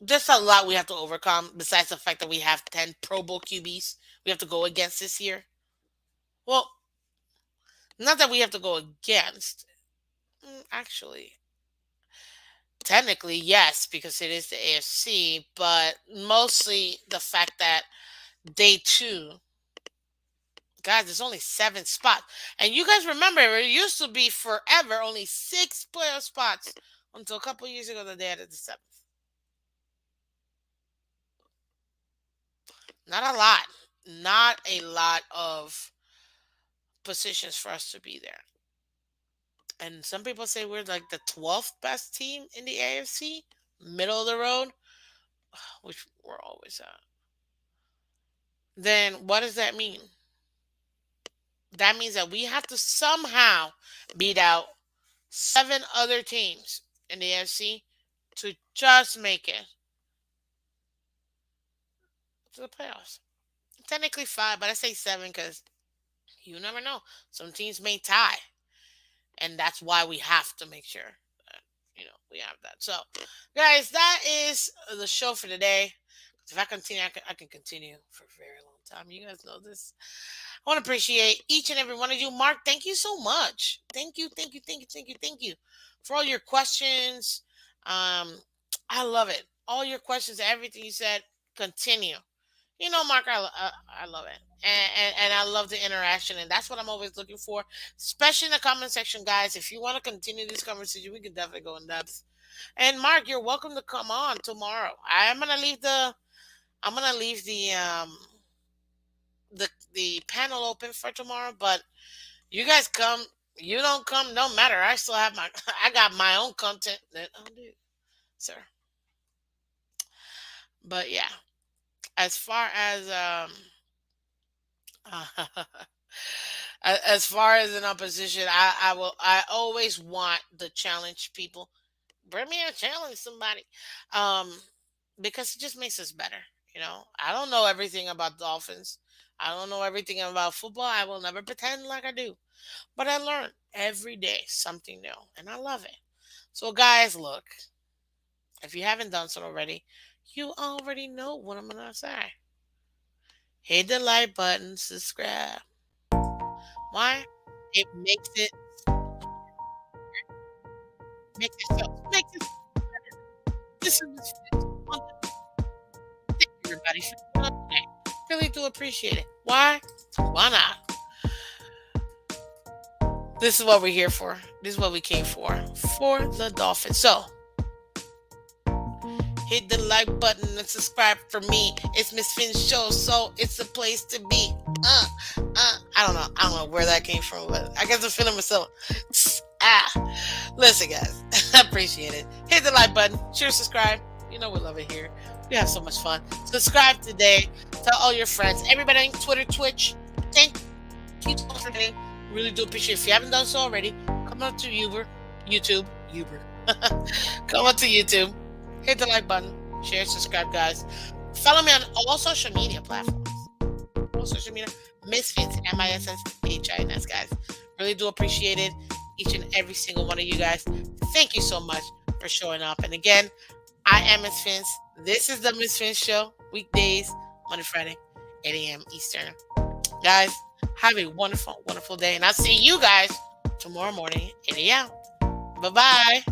there's a lot we have to overcome besides the fact that we have 10 Pro Bowl QBs we have to go against this year. Well, not that we have to go against. Actually, technically, yes, because it is the AFC, but mostly the fact that day two, guys, there's only 7 spots. And you guys remember, it used to be forever only 6 playoff spots until a couple years ago that they added the 7th. Not a lot. Not a lot of positions for us to be there. And some people say we're like the 12th best team in the AFC, middle of the road, which we're always at. Then what does that mean? That means that we have to somehow beat out 7 other teams in the AFC to just make it to the playoffs. technically five, but I say seven because you never know. Some teams may tie, and that's why we have to make sure that we have that. So, guys, that is the show for today. If I continue, I can continue for a very long time. You guys know this. I want to appreciate each and every one of you. Mark, thank you so much. Thank you, thank you, thank you, thank you, thank you for all your questions. Um, I love it. All your questions, everything you said. Continue. Mark, I love it, and I love the interaction, and that's what I'm always looking for, especially in the comment section, guys. If you want to continue this conversation, we can definitely go in depth. And Mark, you're welcome to come on tomorrow. I'm gonna leave the panel open for tomorrow, but you guys come. You don't come, no matter. I still have my I got my own content that I'll do, sir. But yeah, as far as as far as an opposition, I always want the challenge people. Bring me a challenge, somebody, um, because it just makes us better. I don't know everything about Dolphins. I don't know everything about football. I will never pretend like I do, but I learn every day something new, and I love it. So, guys, look, if you haven't done so already, you already know what I'm gonna say. Hit the like button, subscribe. Why? It makes it so this is thank you, everybody for showing up today. Really do appreciate it. Why? Why not? This is what we're here for. This is what we came for the Dolphins. So hit the like button and subscribe for me. It's Miss Finn's show, so it's the place to be. I don't know. I don't know where that came from, but I guess I'm feeling myself. Listen, guys, I appreciate it. Hit the like button, share, subscribe. We love it here. We have so much fun. Subscribe today. Tell all your friends, everybody on Twitter, Twitch. Thank you so much for listening. Really do appreciate it. If you haven't done so already, come up to YouTube. Come up to YouTube. Hit the like button. Share, subscribe, guys. Follow me on all social media platforms. All social media. Misfits, MISSHINS, guys. Really do appreciate it. Each and every single one of you guys. Thank you so much for showing up. And again, I am Miss Phins. This is the Miss Phins Show. Weekdays, Monday, Friday, 8 a.m. Eastern. Guys, have a wonderful, wonderful day. And I'll see you guys tomorrow morning, 8 a.m. Bye-bye.